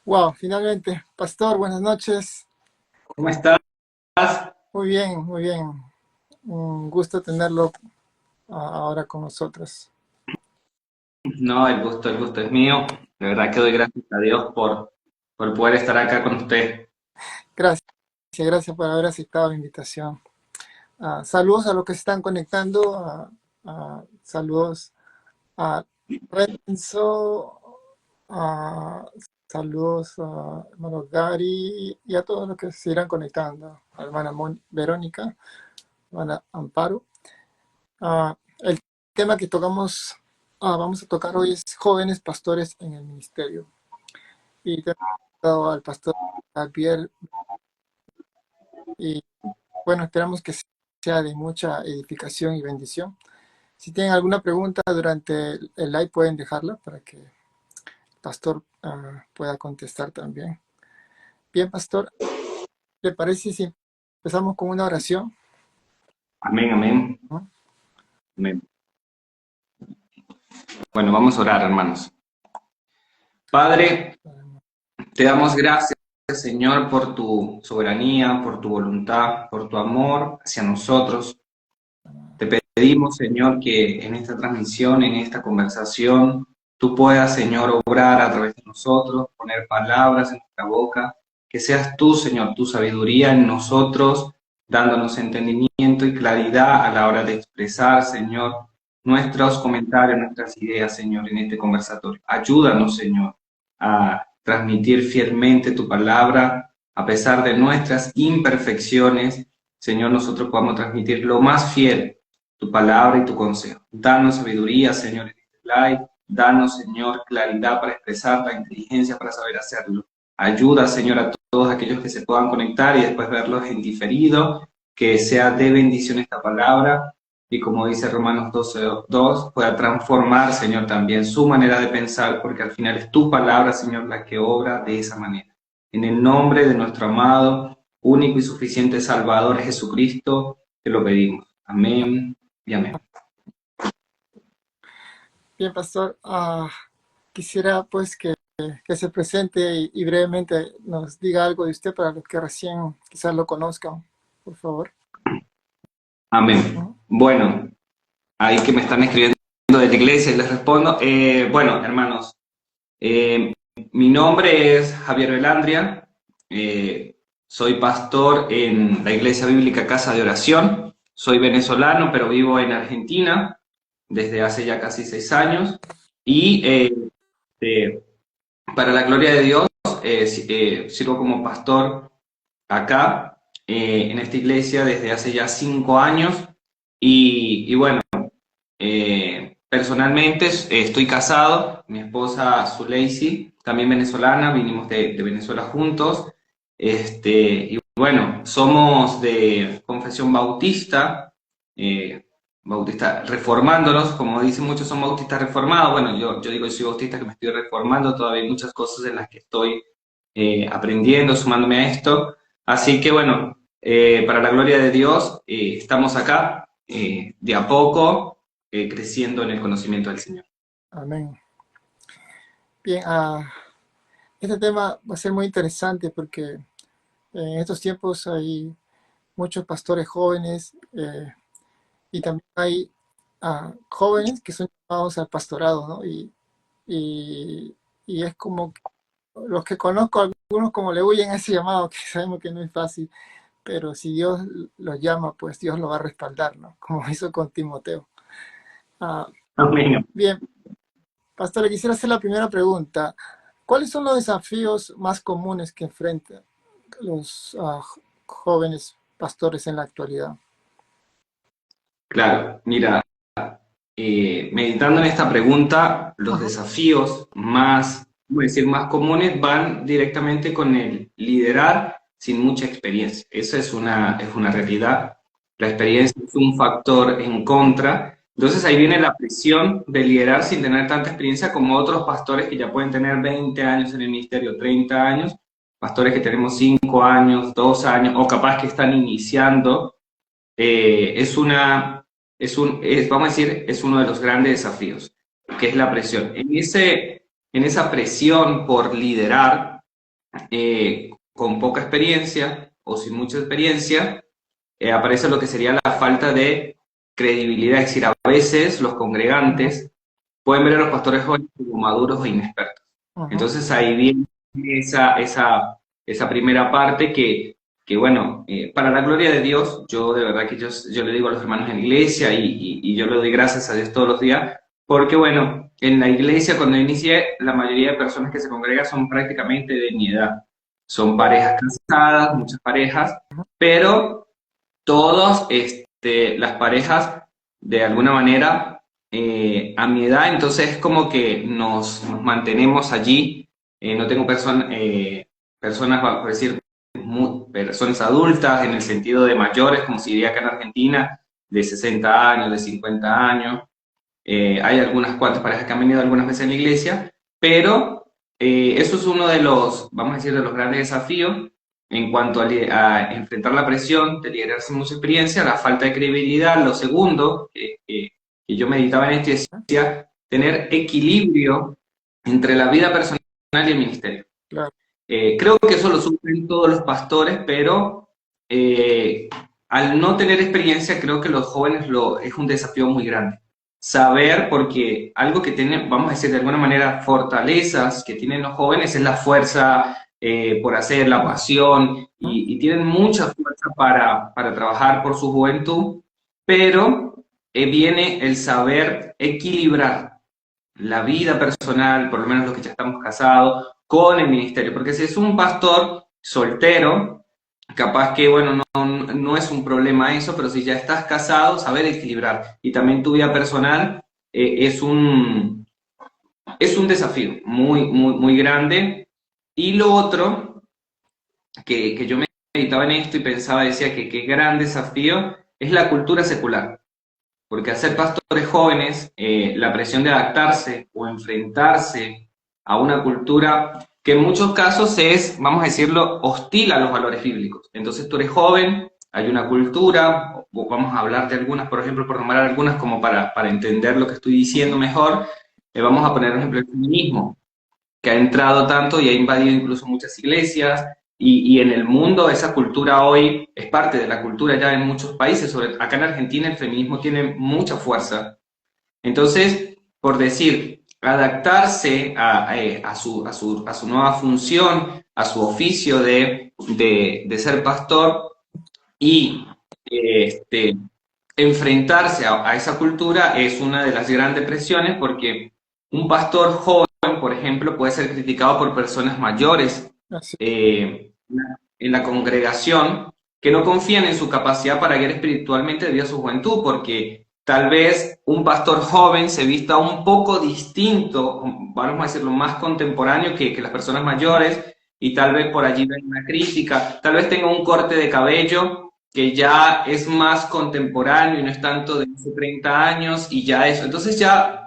Wow, finalmente. Pastor, buenas noches. ¿Cómo estás? Muy bien, muy bien. Un gusto tenerlo ahora con nosotros. No, el gusto es mío. De verdad que doy gracias a Dios por poder estar acá con usted. Gracias, gracias por haber aceptado la invitación. Saludos a los que se están conectando. Saludos a Renzo. ah, Saludos a hermano Gary y a todos los que se irán conectando. A la hermana Verónica, hermana Amparo. El tema que vamos a tocar hoy es jóvenes pastores en el ministerio. Y tenemos invitado al pastor Javier. Y bueno, esperamos que sea de mucha edificación y bendición. Si tienen alguna pregunta durante el live, pueden dejarla para que el pastor pueda contestar también. Bien, pastor, ¿le parece si empezamos con una oración? Amén, amén, ¿No? amén. Bueno, vamos a orar, hermanos. Padre, te damos gracias, Señor, por tu soberanía, por tu voluntad, por tu amor hacia nosotros. Te pedimos, Señor, que en esta transmisión, en esta conversación, tú puedas, Señor, obrar a través de nosotros, poner palabras en nuestra boca, que seas tú, Señor, tu sabiduría en nosotros, dándonos entendimiento y claridad a la hora de expresar, Señor, nuestros comentarios, nuestras ideas, Señor, en este conversatorio. Ayúdanos, Señor, a transmitir fielmente tu palabra, a pesar de nuestras imperfecciones. Señor, nosotros podamos transmitir lo más fiel, tu palabra y tu consejo. Danos sabiduría, Señor, en este live. Danos, Señor, claridad para expresar, la inteligencia para saber hacerlo. Ayuda, Señor, a todos aquellos que se puedan conectar y después verlos en diferido, que sea de bendición esta palabra y como dice Romanos 12:2, pueda transformar, Señor, también su manera de pensar, porque al final es tu palabra, Señor, la que obra de esa manera. En el nombre de nuestro amado, único y suficiente Salvador Jesucristo, te lo pedimos. Amén y amén. Bien, pastor, quisiera pues que se presente y brevemente nos diga algo de usted para los que recién quizás lo conozcan, por favor. Amén. ¿No? Bueno, ahí que me están escribiendo de la iglesia y les respondo. Bueno, hermanos, eh, mi nombre es Javier Velandria, soy pastor en la Iglesia Bíblica Casa de Oración, soy venezolano pero vivo en Argentina desde hace ya casi 6 años y eh, para la gloria de Dios sirvo como pastor acá en esta iglesia desde hace ya 5 años y bueno, personalmente estoy casado, mi esposa Zuleisi, también venezolana, vinimos de Venezuela juntos, y bueno, somos de confesión bautista, bautista reformándonos, como dicen muchos son bautistas reformados, bueno, yo digo que soy bautista que me estoy reformando, todavía hay muchas cosas en las que estoy aprendiendo, sumándome a esto, así que bueno, para la gloria de Dios, estamos acá de a poco creciendo en el conocimiento del Señor. Amén. Bien, este tema va a ser muy interesante porque en estos tiempos hay muchos pastores jóvenes y también hay jóvenes que son llamados al pastorado, ¿no? Y, y es como que los que conozco, algunos como le huyen a ese llamado, que sabemos que no es fácil, pero si Dios los llama, pues Dios lo va a respaldar, ¿no? Como hizo con Timoteo. Ah, Amén. Bien, pastor, le quisiera hacer la primera pregunta. ¿Cuáles son los desafíos más comunes que enfrentan los jóvenes pastores en la actualidad? Claro, mira, meditando en esta pregunta, los Ajá. desafíos más, ¿cómo decir?, más comunes van directamente con el liderar sin mucha experiencia. Esa es una realidad. La experiencia es un factor en contra. Entonces ahí viene la presión de liderar sin tener tanta experiencia como otros pastores que ya pueden tener 20 años en el ministerio, 30 años, pastores que tenemos 5 años, 2 años, o capaz que están iniciando. Es una, vamos a decir, es uno de los grandes desafíos, que es la presión. En esa presión por liderar, con poca experiencia o sin mucha experiencia, aparece lo que sería la falta de credibilidad. Es decir, a veces los Ujú, congregantes pueden ver a los pastores jóvenes como maduros e inexpertos. ujú, Entonces ahí viene esa primera parte que bueno, para la gloria de Dios, yo de verdad que yo le digo a los hermanos en la iglesia y yo le doy gracias a Dios todos los días, porque bueno, en la iglesia cuando inicié, la mayoría de personas que se congregan son prácticamente de mi edad. Son parejas casadas, muchas parejas, ujú. pero todos las parejas de alguna manera a mi edad, entonces es como que nos mantenemos allí. No tengo personas, por decir, personas adultas en el sentido de mayores, como se diría acá en Argentina, de 60 años, de 50 años. Hay algunas cuantas parejas que han venido algunas veces en la iglesia, pero eso es uno de los, vamos a decir, de los grandes desafíos en cuanto a enfrentar la presión de liderar sin mucha experiencia, la falta de credibilidad. Lo segundo, que yo meditaba en esto y decía, tener equilibrio entre la vida personal y el ministerio. Claro, Creo que eso lo sufren todos los pastores, pero eh, al no tener experiencia, creo que los jóvenes es un desafío muy grande. Saber, porque algo que tienen, vamos a decir de alguna manera, fortalezas que tienen los jóvenes es la fuerza por hacer, la pasión, ujú, y tienen mucha fuerza para trabajar por su juventud, pero viene el saber equilibrar la vida personal, por lo menos los que ya estamos casados, con el ministerio. Porque si es un pastor soltero, capaz que, bueno, no es un problema eso, pero si ya estás casado, saber equilibrar. Y también tu vida personal es un desafío muy, muy, muy grande. Y lo otro, que yo meditaba en esto y pensaba, decía que qué gran desafío es la cultura secular. Porque hacer pastores jóvenes, la presión de adaptarse o enfrentarse a una cultura que en muchos casos es, vamos a decirlo, hostil a los valores bíblicos. Entonces tú eres joven, hay una cultura, vamos a hablar de algunas, por ejemplo, por nombrar algunas como para entender lo que estoy diciendo ujú. mejor. Vamos a poner un ejemplo el feminismo que ha entrado tanto y ha invadido incluso muchas iglesias, y en el mundo esa cultura hoy es parte de la cultura ya en muchos países, acá en Argentina el feminismo tiene mucha fuerza. Entonces, por decir, adaptarse a su nueva función, a su oficio de ser pastor y este, enfrentarse a esa cultura es una de las grandes presiones porque un pastor joven, por ejemplo, puede ser criticado por personas mayores Así, en la congregación que no confían en su capacidad para guiar espiritualmente debido a su juventud, porque tal vez un pastor joven se vista un poco distinto, vamos a decirlo, más contemporáneo que las personas mayores, y tal vez por allí ven una crítica, tal vez tenga un corte de cabello que ya es más contemporáneo y no es tanto de hace 30 años y ya eso. Entonces ya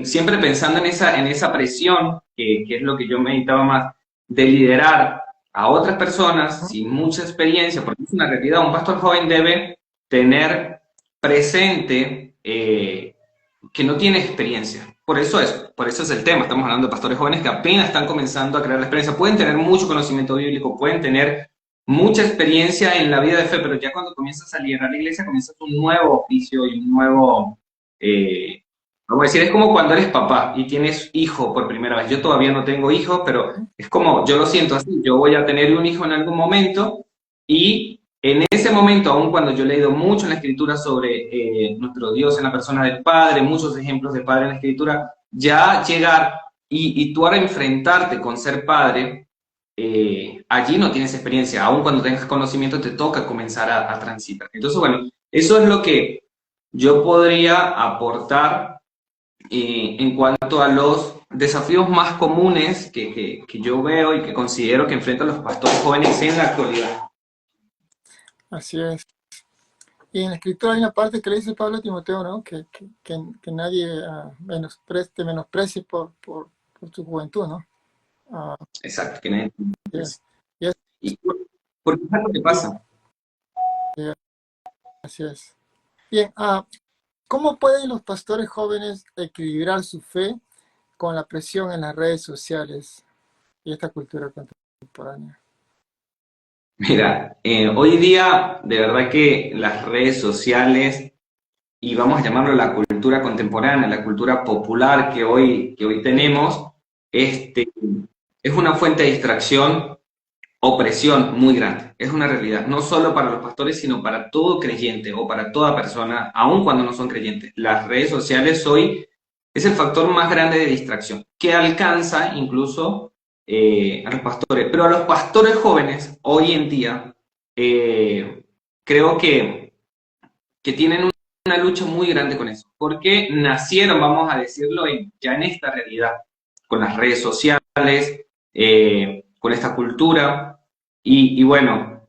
siempre pensando en esa presión, que es lo que yo meditaba más, de liderar a otras personas ujú. sin mucha experiencia, porque es una realidad, un pastor joven debe tener presente que no tiene experiencia. Por eso es el tema. Estamos hablando de pastores jóvenes que apenas están comenzando a crear la experiencia. Pueden tener mucho conocimiento bíblico, pueden tener mucha experiencia en la vida de fe, pero ya cuando comienzas a liderar la iglesia, comienzas un nuevo oficio y un nuevo, eh, vamos a decir, es como cuando eres papá y tienes hijo por primera vez. Yo todavía no tengo hijos, pero es como, yo lo siento así, yo voy a tener un hijo en algún momento y en ese momento, aun cuando yo he leído mucho en la escritura sobre nuestro Dios en la persona del Padre, muchos ejemplos de Padre en la escritura, ya llegar y tú ahora enfrentarte con ser padre, allí no tienes experiencia, aun cuando tengas conocimiento te toca comenzar a transitar. Entonces, bueno, eso es lo que yo podría aportar en cuanto a los desafíos más comunes que yo veo y que considero que enfrentan los pastores jóvenes en la actualidad. Así es. Y en la escritura hay una parte que le dice Pablo a Timoteo, ¿no? Que nadie te menosprecie por tu juventud, ¿no? Ah, Exacto, que nadie así es. Y es- y porque es lo que y- pasa. así es. Bien, ¿cómo pueden los pastores jóvenes equilibrar su fe con la presión en las redes sociales? y esta cultura contemporánea. Mira, hoy día de verdad que las redes sociales, y vamos a llamarlo la cultura contemporánea, la cultura popular que hoy tenemos, es una fuente de distracción, opresión muy grande. Es una realidad, no solo para los pastores, sino para todo creyente o para toda persona, aun cuando no son creyentes. Las redes sociales hoy es el factor más grande de distracción, que alcanza incluso a los pastores. Pero a los pastores jóvenes, hoy en día, creo que tienen una lucha muy grande con eso, porque nacieron, vamos a decirlo, ya en esta realidad, con las redes sociales, con esta cultura, y bueno,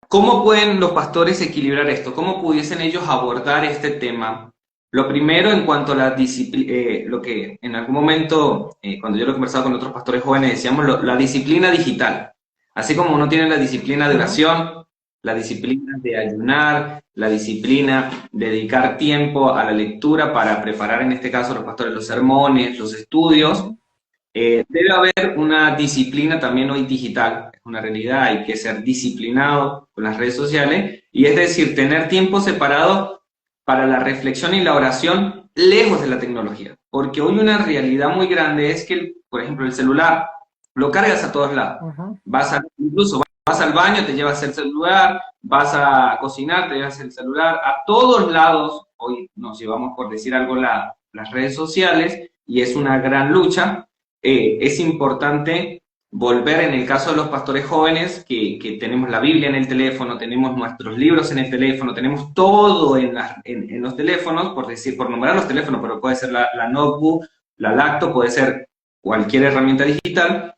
¿cómo pueden los pastores equilibrar esto? ¿Cómo pudiesen ellos abordar este tema? Lo primero, en cuanto a la disciplina, lo que en algún momento, cuando yo lo he conversado con otros pastores jóvenes, decíamos la disciplina digital. Así como uno tiene la disciplina de Ujú. oración, la disciplina de ayunar, la disciplina de dedicar tiempo a la lectura para preparar, en este caso, los pastores, los sermones, los estudios. Ujú. Debe haber una disciplina también hoy digital, es una realidad, hay que ser disciplinado con las redes sociales, y es decir, tener tiempo separado para la reflexión y la oración lejos de la tecnología, porque hoy una realidad muy grande es que, por ejemplo, el celular lo cargas a todos lados, Ujú. incluso vas al baño, te llevas el celular, vas a cocinar, te llevas el celular, a todos lados, hoy nos llevamos, por decir algo, las redes sociales, y es una gran lucha. Es importante volver, en el caso de los pastores jóvenes, que tenemos la Biblia en el teléfono, tenemos nuestros libros en el teléfono, tenemos todo en los teléfonos, por decir, por nombrar los teléfonos, pero puede ser la notebook, la laptop, puede ser cualquier herramienta digital,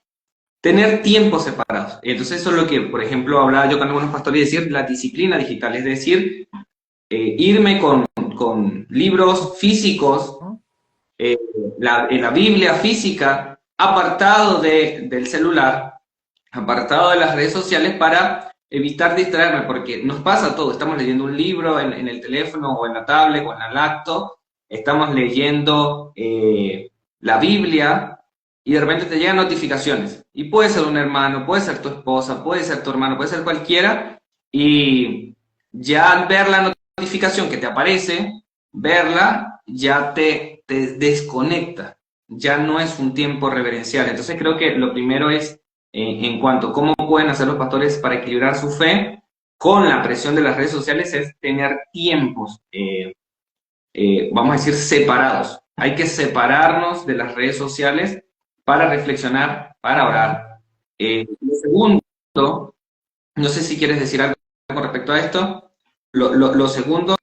tener tiempos separados. Entonces eso es lo que, por ejemplo, hablaba yo con algunos pastores, decir la disciplina digital, es decir, irme con libros físicos, Ujú. en la Biblia física, apartado del celular, apartado de las redes sociales para evitar distraerme, porque nos pasa todo, estamos leyendo un libro en el teléfono o en la tablet o en la laptop, estamos leyendo la Biblia y de repente te llegan notificaciones, y puede ser un hermano, puede ser tu esposa, puede ser tu hermano, puede ser cualquiera, y ya al ver la notificación que te aparece, verla ya te desconecta, ya no es un tiempo reverencial. Entonces creo que lo primero es, en cuanto a cómo pueden hacer los pastores para equilibrar su fe con la presión de las redes sociales, es tener tiempos, vamos a decir, separados. Hay que separarnos de las redes sociales para reflexionar, para Ujú. orar. Lo segundo, no sé si quieres decir algo con respecto a esto. Lo segundo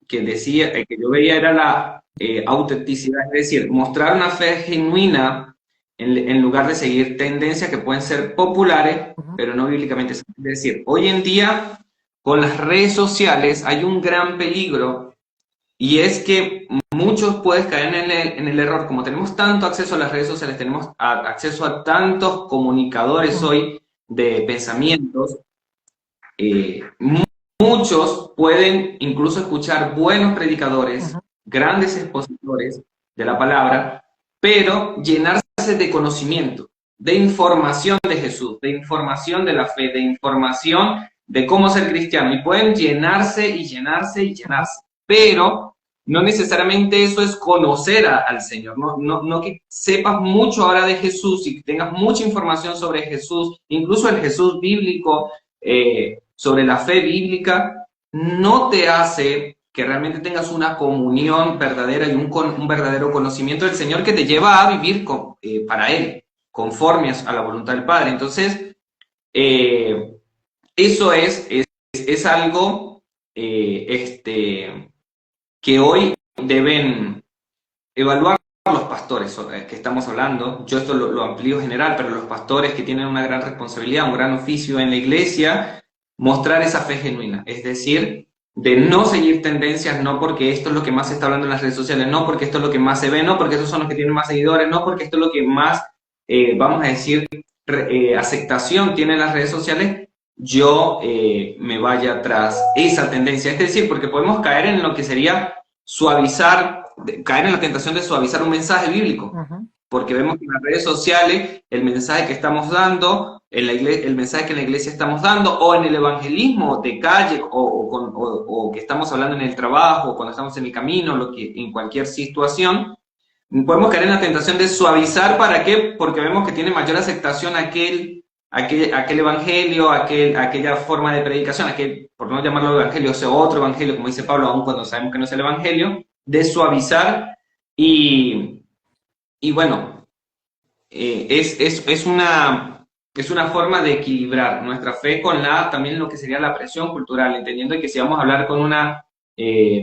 que decía, que yo veía era la autenticidad, es decir, mostrar una fe genuina en lugar de seguir tendencias que pueden ser populares, Ujú. pero no bíblicamente. Es decir, hoy en día con las redes sociales hay un gran peligro, y es que muchos pueden caer en el error, como tenemos tanto acceso a las redes sociales, tenemos acceso a tantos comunicadores Ujú. hoy de pensamientos, eh, muchos pueden incluso escuchar buenos predicadores, Ujú. grandes expositores de la palabra, pero llenarse de conocimiento, de información de Jesús, de información de la fe, de información de cómo ser cristiano, y pueden llenarse y llenarse y Ujú. llenarse, pero no necesariamente eso es conocer al Señor, no que sepas mucho ahora de Jesús y que tengas mucha información sobre Jesús, incluso el Jesús bíblico, sobre la fe bíblica, no te hace que realmente tengas una comunión verdadera y un verdadero conocimiento del Señor que te lleva a vivir para Él, conforme a la voluntad del Padre. Entonces, eh, eso es algo que hoy deben evaluar los pastores que estamos hablando. Yo esto lo amplío general, pero los pastores que tienen una gran responsabilidad, un gran oficio en la iglesia, mostrar esa fe genuina, es decir, de no seguir tendencias, no porque esto es lo que más se está hablando en las redes sociales, no porque esto es lo que más se ve, no porque estos son los que tienen más seguidores, no porque esto es lo que más, vamos a decir, aceptación tiene en las redes sociales, yo me vaya tras esa tendencia. Es decir, porque podemos caer en lo que sería suavizar, caer en la tentación de suavizar un mensaje bíblico. Ujú. porque vemos que en las redes sociales el mensaje que estamos dando, en la iglesia, el mensaje que en la iglesia estamos dando, o en el evangelismo de calle, o que estamos hablando en el trabajo, o cuando estamos en el camino, en cualquier situación, podemos caer en la tentación de suavizar. ¿Para qué? Porque vemos que tiene mayor aceptación aquel evangelio, aquella forma de predicación, por no llamarlo evangelio, o sea, otro evangelio, como dice Pablo, aun cuando sabemos que no es el evangelio, de suavizar y, y bueno, es una forma de equilibrar nuestra fe con también lo que sería la presión cultural, entendiendo que si vamos a hablar con una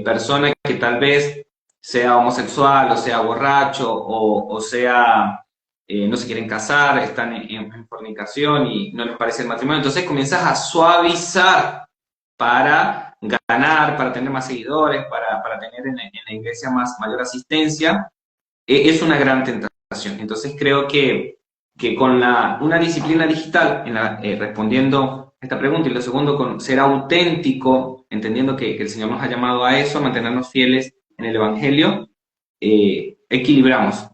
persona que tal vez sea homosexual, o sea borracho, o sea, no se quieren casar, están en fornicación y no les parece el matrimonio, entonces comienzas a suavizar para ganar, para tener más seguidores, para tener en la iglesia mayor asistencia. Es una gran tentación. Entonces creo que con una disciplina digital, respondiendo esta pregunta, y lo segundo, con ser auténtico, entendiendo que el Señor nos ha llamado a eso, a mantenernos fieles en el Evangelio, equilibramos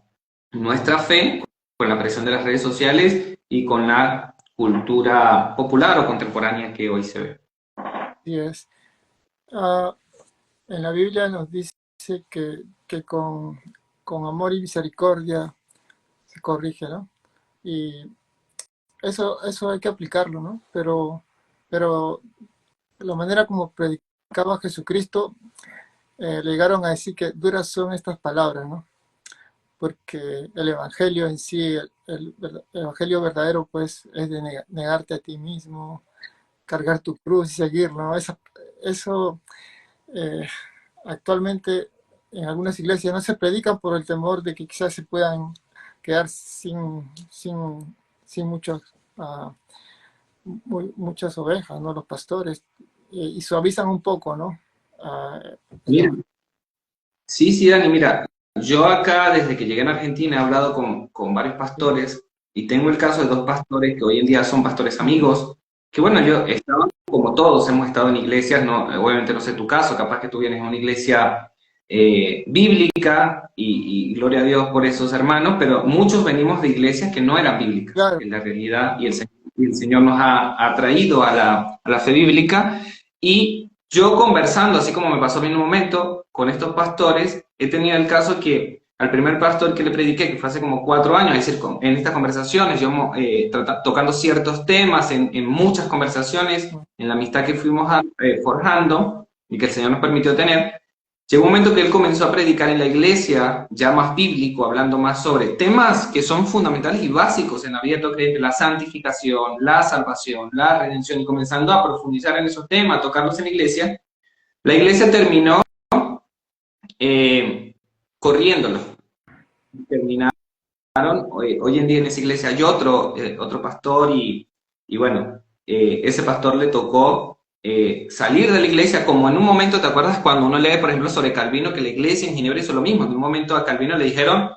nuestra fe con la presión de las redes sociales y con la cultura popular o contemporánea que hoy se ve. Así es. Ah, en la Biblia nos dice que con amor y misericordia se corrige, ¿no? Y eso hay que aplicarlo, ¿no? Pero la manera como predicaba Jesucristo, le llegaron a decir que duras son estas palabras, ¿no? Porque el Evangelio en sí, el Evangelio verdadero, pues, es de negarte a ti mismo, cargar tu cruz y seguir, ¿no? Eso eh, actualmente en algunas iglesias no se predican por el temor de que quizás se puedan quedar sin muchos, muchas ovejas, ¿no? Los pastores, y suavizan un poco, ¿no? El Mira, sí, sí, Dani, mira, yo acá desde que llegué a Argentina he hablado con varios pastores y tengo el caso de dos pastores que hoy en día son pastores amigos, que bueno, yo estaba como todos, hemos estado en iglesias, no, obviamente no sé tu caso, capaz que tú vienes a una iglesia bíblica y gloria a Dios por esos hermanos, pero muchos venimos de iglesias que no eran bíblicas claro, en la realidad y el Señor nos ha traído a la fe bíblica. Y yo conversando, así como me pasó a mí en un momento, con estos pastores, he tenido el caso que al primer pastor que le prediqué, que fue hace como 4 años, es decir, en estas conversaciones, yo tocando ciertos temas, en muchas conversaciones, en la amistad que fuimos forjando y que el Señor nos permitió tener, llegó un momento que él comenzó a predicar en la iglesia, ya más bíblico, hablando más sobre temas que son fundamentales y básicos en la vida de todo creyente, la santificación, la salvación, la redención, y comenzando a profundizar en esos temas, a tocarlos en la iglesia terminó corriéndolo. Terminaron, hoy en día en esa iglesia hay otro pastor y bueno, ese pastor le tocó salir de la iglesia, como en un momento, ¿te acuerdas cuando uno lee, por ejemplo, sobre Calvino, que la iglesia en Ginebra hizo lo mismo? En un momento a Calvino le dijeron,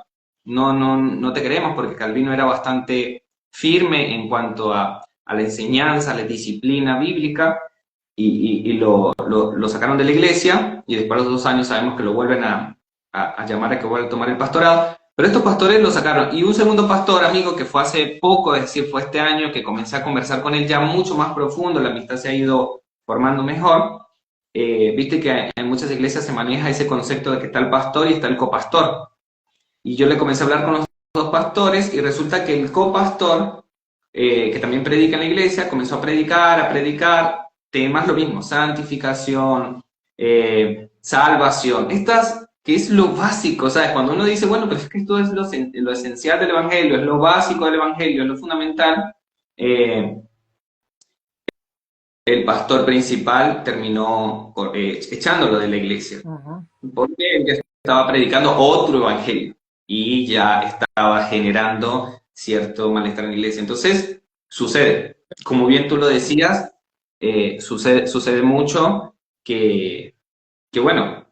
no te queremos, porque Calvino era bastante firme en cuanto a la enseñanza, a la disciplina bíblica, y lo sacaron de la iglesia, y después de los 2 años sabemos que lo vuelven a llamar a que vuelva a tomar el pastorado, pero estos pastores lo sacaron. Y un segundo pastor, amigo, que fue hace poco, es decir, fue este año, que comencé a conversar con él ya mucho más profundo, la amistad se ha ido formando mejor. Viste que en muchas iglesias se maneja ese concepto de que está el pastor y está el copastor. Y yo le comencé a hablar con los dos pastores y resulta que el copastor, que también predica en la iglesia, comenzó a predicar temas lo mismo, santificación, salvación. Estas que es lo básico, ¿sabes? Cuando uno dice, bueno, pero es que esto es lo esencial del Evangelio, es lo básico del Evangelio, es lo fundamental, el pastor principal terminó echándolo de la iglesia, porque él ya estaba predicando otro Evangelio y ya estaba generando cierto malestar en la iglesia. Entonces, sucede, como bien tú lo decías, sucede mucho que bueno,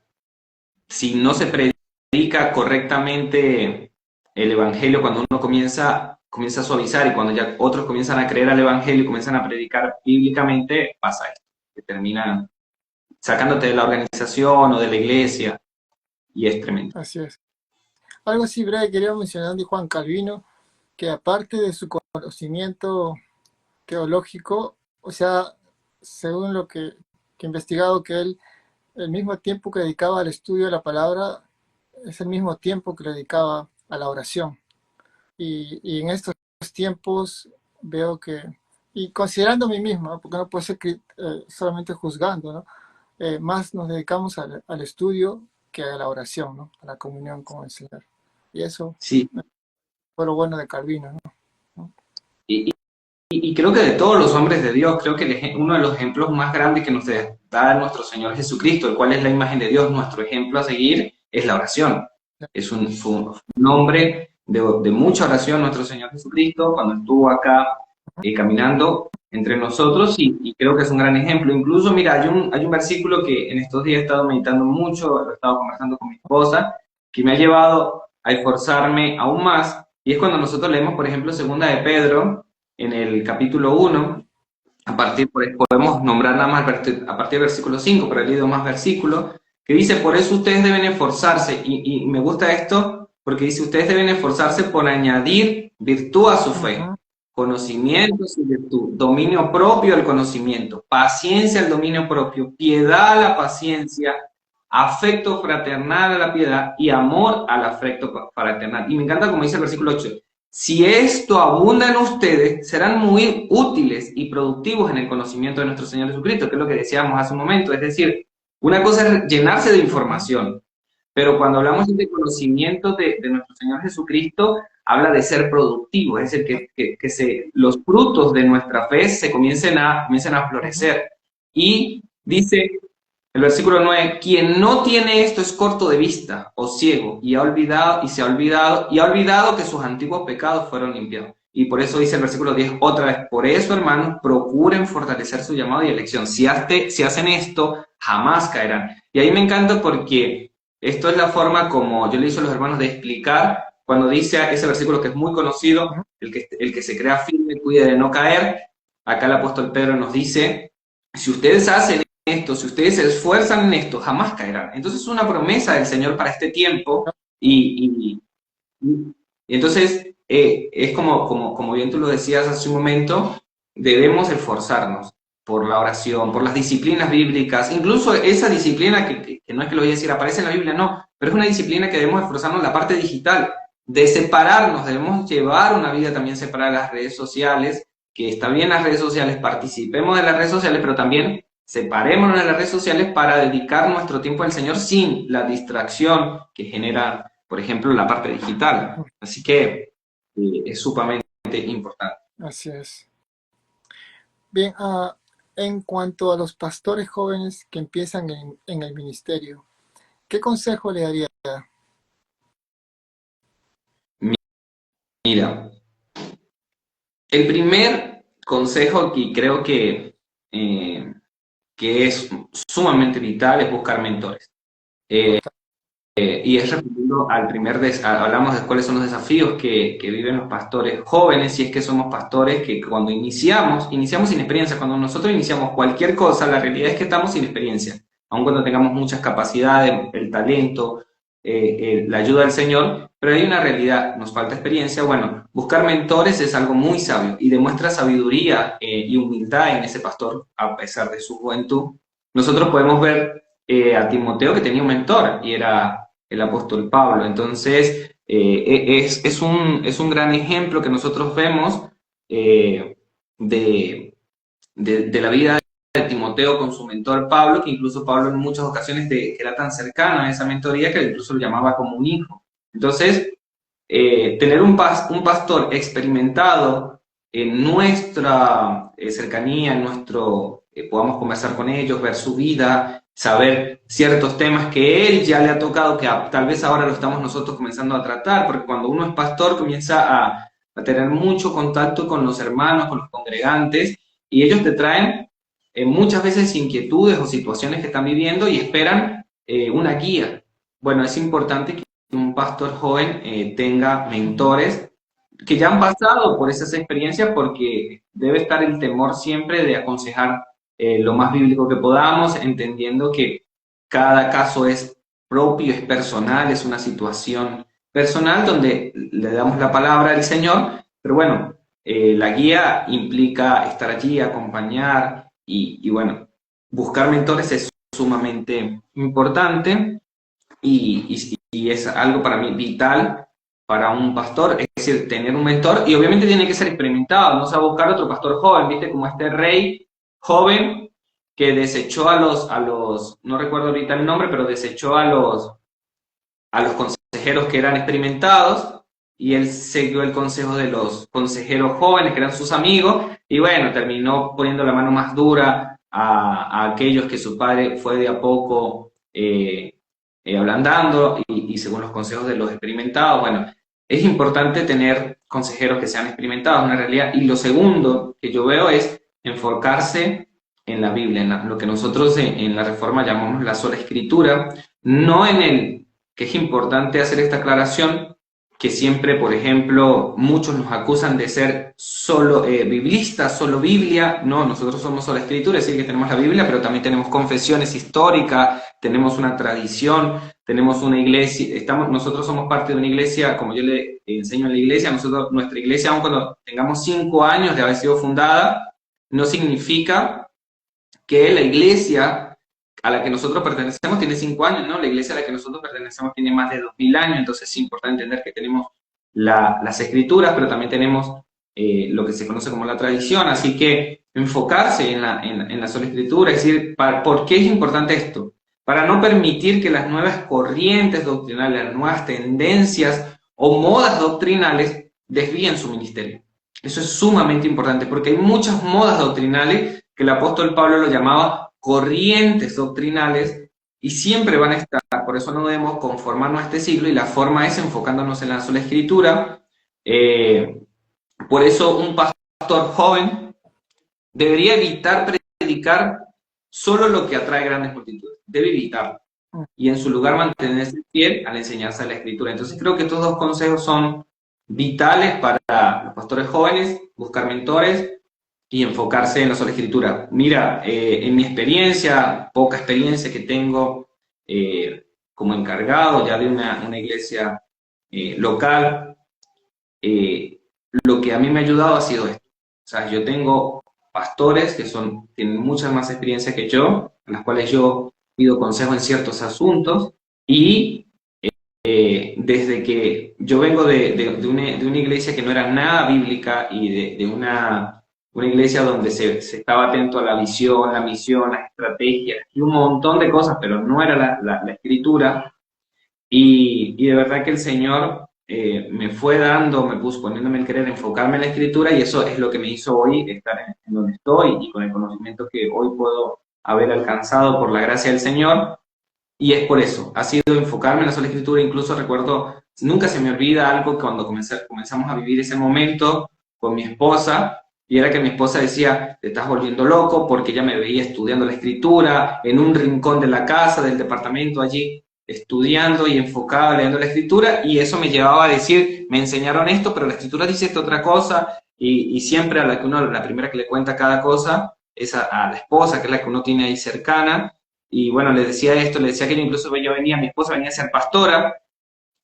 si no se predica correctamente el Evangelio, cuando uno comienza a suavizar y cuando ya otros comienzan a creer al Evangelio y comienzan a predicar bíblicamente, pasa esto, que terminan sacándote de la organización o de la iglesia y es tremendo. así es. Algo así breve quería mencionar de Juan Calvino, que aparte de su conocimiento teológico, o sea, según lo que he investigado, que él, el mismo tiempo que dedicaba al estudio de la palabra, es el mismo tiempo que le dedicaba a la oración. Y en estos tiempos veo que, y considerando a mí mismo, ¿no? Porque no puedo ser solamente juzgando, ¿no? Más nos dedicamos al estudio que a la oración, ¿no? A la comunión con el Señor. Y eso Sí, fue lo bueno de Calvino, ¿no? y, y creo que de todos los hombres de Dios, creo que uno de los ejemplos más grandes que nos da nuestro Señor Jesucristo, el cual es la imagen de Dios, nuestro ejemplo a seguir, es la oración. Fue un hombre de mucha oración, nuestro Señor Jesucristo, cuando estuvo acá caminando entre nosotros, y creo que es un gran ejemplo. Incluso, mira, hay un versículo que en estos días he estado meditando mucho, lo he estado conversando con mi esposa, que me ha llevado a esforzarme aún más, y es cuando nosotros leemos, por ejemplo, segunda de Pedro, en el capítulo 1, podemos nombrar nada más a partir del versículo 5, pero he leído más versículos, que dice, por eso ustedes deben esforzarse, y me gusta esto, porque dice, ustedes deben esforzarse por añadir virtud a su fe, Ujú. conocimiento a su virtud, dominio propio al conocimiento, paciencia al dominio propio, piedad a la paciencia, afecto fraternal a la piedad y amor al afecto fraternal. Y me encanta como dice el versículo 8, si esto abunda en ustedes, serán muy útiles y productivos en el conocimiento de nuestro Señor Jesucristo, que es lo que decíamos hace un momento. Es decir, una cosa es llenarse de Ujú. información, pero cuando hablamos de conocimiento de nuestro Señor Jesucristo, habla de ser productivo, es decir, los frutos de nuestra fe se comiencen a Ujú. florecer. Y dice el versículo 9, quien no tiene esto es corto de vista o ciego y ha olvidado que sus antiguos pecados fueron limpiados. Y por eso dice el versículo 10 otra vez, por eso hermanos, procuren fortalecer su llamado y elección. Si hacen esto, jamás caerán. Y ahí me encanta porque esto es la forma como yo le hice a los hermanos de explicar cuando dice ese versículo que es muy conocido, Ujú. el que se crea firme, cuide de no caer. Acá el apóstol Pedro nos dice, si ustedes hacen esto, si ustedes se esfuerzan en esto, jamás caerán. Entonces es una promesa del Señor para este tiempo y, y entonces es como bien tú lo decías hace un momento, debemos esforzarnos por la oración, por las disciplinas bíblicas, incluso esa disciplina que no es que lo voy a decir, aparece en la Biblia, no, pero es una disciplina que debemos esforzarnos en la parte digital, de separarnos, debemos llevar una vida también separada de las redes sociales, que está bien las redes sociales, participemos de las redes sociales, pero también separémonos de las redes sociales para dedicar nuestro tiempo al Señor sin la distracción que genera, por ejemplo, la parte digital. Así que es sumamente importante. Así es. Bien, en cuanto a los pastores jóvenes que empiezan en el ministerio, ¿qué consejo le daría? Mira, el primer consejo que creo que es sumamente vital es buscar mentores. Importante. Y es respondiendo al hablamos de cuáles son los desafíos que viven los pastores jóvenes, si es que somos pastores que cuando iniciamos sin experiencia, cuando nosotros iniciamos cualquier cosa, la realidad es que estamos sin experiencia, aun cuando tengamos muchas capacidades, el talento, la ayuda del Señor, pero hay una realidad, nos falta experiencia. Bueno, buscar mentores es algo muy sabio y demuestra sabiduría y humildad en ese pastor a pesar de su juventud. Nosotros podemos ver a Timoteo que tenía un mentor y era el apóstol Pablo. Entonces, es un gran ejemplo que nosotros vemos eh, de, de la vida de Timoteo con su mentor Pablo, que incluso Pablo en muchas ocasiones que era tan cercano a esa mentoría que incluso lo llamaba como un hijo. Entonces, tener un pastor experimentado en nuestra cercanía, en podamos conversar con ellos, ver su vida, saber ciertos temas que él ya le ha tocado, que tal vez ahora lo estamos nosotros comenzando a tratar, porque cuando uno es pastor comienza a tener mucho contacto con los hermanos, con los congregantes, y ellos te traen muchas veces inquietudes o situaciones que están viviendo y esperan una guía. Bueno, es importante que un pastor joven tenga Ujú. mentores que ya han pasado por esas experiencias porque debe estar el temor siempre de aconsejar lo más bíblico que podamos, entendiendo que cada caso es propio, es personal, es una situación personal donde le damos la palabra al Señor, pero bueno, la guía implica estar allí, acompañar y bueno, buscar mentores es sumamente importante y es algo para mí vital para un pastor, es decir, tener un mentor y obviamente tiene que ser experimentado, no se va a buscar otro pastor joven, viste, como este rey joven que desechó no recuerdo ahorita el nombre, pero desechó a los consejeros que eran experimentados y él siguió el consejo de los consejeros jóvenes que eran sus amigos y bueno, terminó poniendo la mano más dura a aquellos que su padre fue de a poco ablandando y según los consejos de los experimentados, bueno, es importante tener consejeros que sean experimentados, una realidad. Y lo segundo que yo veo es enfocarse en la Biblia, en lo que nosotros en la Reforma llamamos la sola escritura, no en el que es importante hacer esta aclaración, que siempre, por ejemplo, muchos nos acusan de ser solo biblistas, solo Biblia. No, nosotros somos sola escritura, es decir, que tenemos la Biblia, pero también tenemos confesiones históricas, tenemos una tradición, tenemos una iglesia, nosotros somos parte de una iglesia, como yo le enseño en la iglesia, nuestra iglesia, aun cuando tengamos 5 años de haber sido fundada, no significa que la iglesia a la que nosotros pertenecemos tiene 5 años, ¿no? La iglesia a la que nosotros pertenecemos tiene más de 2000 años, entonces es importante entender que tenemos las escrituras, pero también tenemos lo que se conoce como la tradición, así que enfocarse en la sola escritura, es decir, ¿por qué es importante esto? Para no permitir que las nuevas corrientes doctrinales, las nuevas tendencias o modas doctrinales desvíen su ministerio. Eso es sumamente importante, porque hay muchas modas doctrinales que el apóstol Pablo lo llamaba corrientes doctrinales y siempre van a estar, por eso no debemos conformarnos a este siglo y la forma es enfocándonos en la sola escritura. Por eso un pastor joven debería evitar predicar solo lo que atrae grandes multitudes, debe evitarlo y en su lugar mantenerse fiel a la enseñanza de la escritura. Entonces creo que estos dos consejos son vitales para los pastores jóvenes, buscar mentores y enfocarse en la sola escritura. Mira, en mi experiencia, poca experiencia que tengo como encargado ya de una iglesia local, lo que a mí me ha ayudado ha sido esto. O sea, yo tengo pastores que tienen mucha más experiencia que yo, a las cuales yo pido consejo en ciertos asuntos y desde que yo vengo de una iglesia que no era nada bíblica y de una iglesia donde se estaba atento a la visión, la misión, las estrategias y un montón de cosas, pero no era la escritura. Y de verdad que el Señor me fue dando, me puso poniéndome el querer enfocarme en la escritura y eso es lo que me hizo hoy estar en donde estoy y con el conocimiento que hoy puedo haber alcanzado por la gracia del Señor. Y es por eso, ha sido enfocarme en la sola escritura, incluso recuerdo, nunca se me olvida algo cuando comenzamos a vivir ese momento con mi esposa, y era que mi esposa decía, te estás volviendo loco, porque ella me veía estudiando la escritura, en un rincón de la casa, del departamento allí, estudiando y enfocada, leyendo la escritura, y eso me llevaba a decir, me enseñaron esto, pero la escritura dice esta otra cosa, y siempre a la que uno, la primera que le cuenta cada cosa, es a la esposa, que es la que uno tiene ahí cercana, y bueno, le decía esto, le decía que incluso yo venía, mi esposa venía a ser pastora,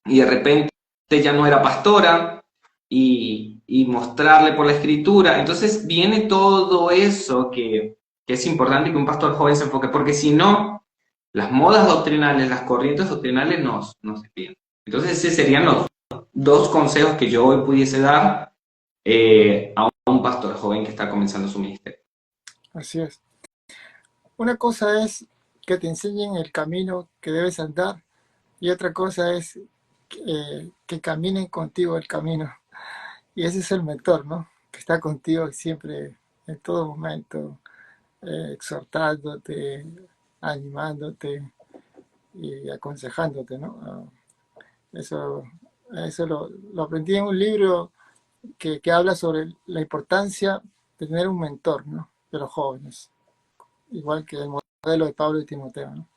y de repente ya no era pastora, y mostrarle por la escritura. Entonces viene todo eso que es importante que un pastor joven se enfoque, porque si no, las modas doctrinales, las corrientes doctrinales nos desvían. Entonces esos serían los dos consejos que yo hoy pudiese dar a un pastor joven que está comenzando su ministerio. Así es. Una cosa es que te enseñen el camino que debes andar y otra cosa es que caminen contigo el camino. Y ese es el mentor, ¿no? Que está contigo siempre, en todo momento, exhortándote, animándote y aconsejándote, ¿no? Eso lo aprendí en un libro que habla sobre la importancia de tener un mentor, ¿no? De los jóvenes, igual que el modelo de Pablo y Timoteo, ¿no?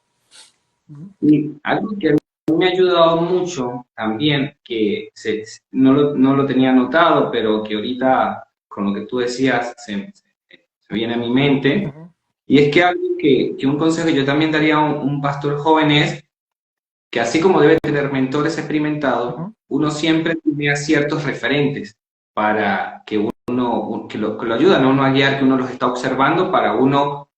Y algo que a mí me ha ayudado mucho también, que no lo tenía notado, pero que ahorita con lo que tú decías se viene a mi mente, y es que algo que un consejo que yo también daría a un pastor joven es que así como debe tener mentores experimentados, uno siempre tiene a ciertos referentes para que uno, que lo ayudan a uno a guiar, que uno los está observando para uno,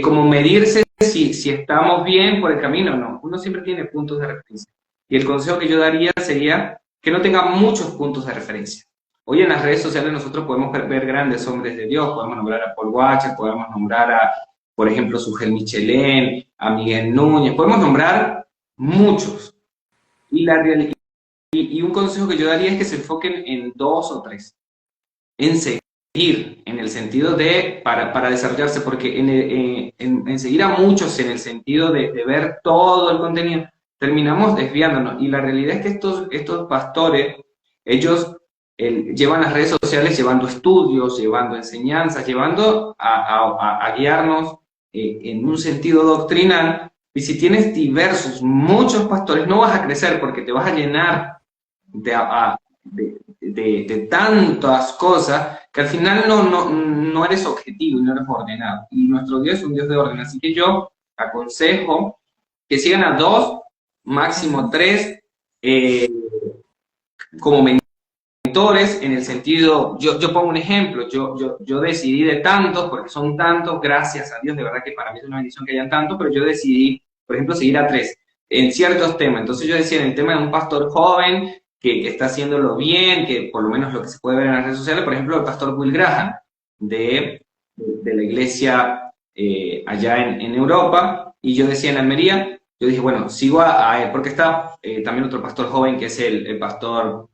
como medirse si estamos bien por el camino o no. Uno siempre tiene puntos de referencia. Y el consejo que yo daría sería que no tenga muchos puntos de referencia. Hoy en las redes sociales nosotros podemos ver grandes hombres de Dios, podemos nombrar a Paul Washer, podemos nombrar a, por ejemplo, Sujel Michelén, a Miguel Núñez, podemos nombrar muchos. Y, y un consejo que yo daría es que se enfoquen en dos o tres, en seguir, en el sentido de, para desarrollarse, porque en seguir a muchos, en el sentido de ver todo el contenido, terminamos desviándonos. Y la realidad es que estos pastores, ellos llevan las redes sociales llevando estudios, llevando enseñanzas, llevando a guiarnos en un sentido doctrinal. Y si tienes diversos, muchos pastores, no vas a crecer porque te vas a llenar de tantas cosas que al final no eres objetivo y no eres ordenado. Y nuestro Dios es un Dios de orden. Así que yo aconsejo que sigan a dos, máximo tres, como mentores, en el sentido, yo pongo un ejemplo, yo decidí de tantos, porque son tantos, gracias a Dios, de verdad que para mí es una bendición que hayan tantos, pero yo decidí, por ejemplo, seguir a tres en ciertos temas. Entonces yo decía, en el tema de un pastor joven, que está haciéndolo bien, que por lo menos lo que se puede ver en las redes sociales, por ejemplo, el pastor Will Graham, de la iglesia allá en Europa, y yo decía en Almería, yo dije, bueno, sigo a él, porque está también otro pastor joven, que es el pastor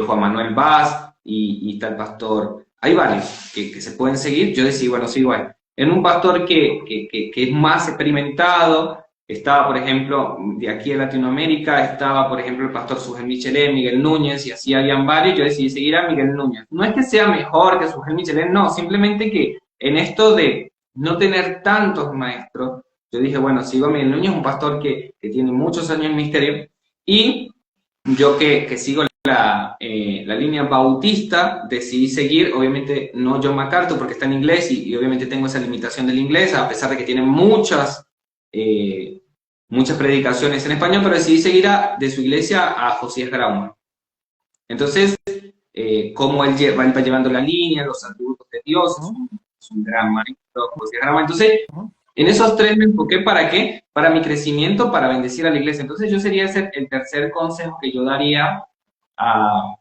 Juan Manuel Vaz, y está el pastor, hay varios que se pueden seguir, yo decidí, bueno, sigo a él. En un pastor que es más experimentado, estaba, por ejemplo, de aquí en Latinoamérica, estaba, por ejemplo, el pastor Sujel Michelén, Miguel Núñez, y así habían varios, yo decidí seguir a Miguel Núñez. No es que sea mejor que Sujel Michelén, no, simplemente que en esto de no tener tantos maestros, yo dije, bueno, sigo a Miguel Núñez, un pastor que tiene muchos años en ministerio, y yo que sigo la línea bautista, decidí seguir, obviamente no John MacArthur porque está en inglés y obviamente tengo esa limitación del inglés, a pesar de que tiene muchas predicaciones en español, pero decidí seguir de su iglesia a Josías Grauman. Entonces, cómo él va llevando la línea, los atributos de Dios, es un gran maestro, Josías Grauman. Entonces, en esos tres me enfoqué, ¿para qué? Para mi crecimiento, para bendecir a la iglesia. Entonces yo sería ese el tercer consejo que yo daría a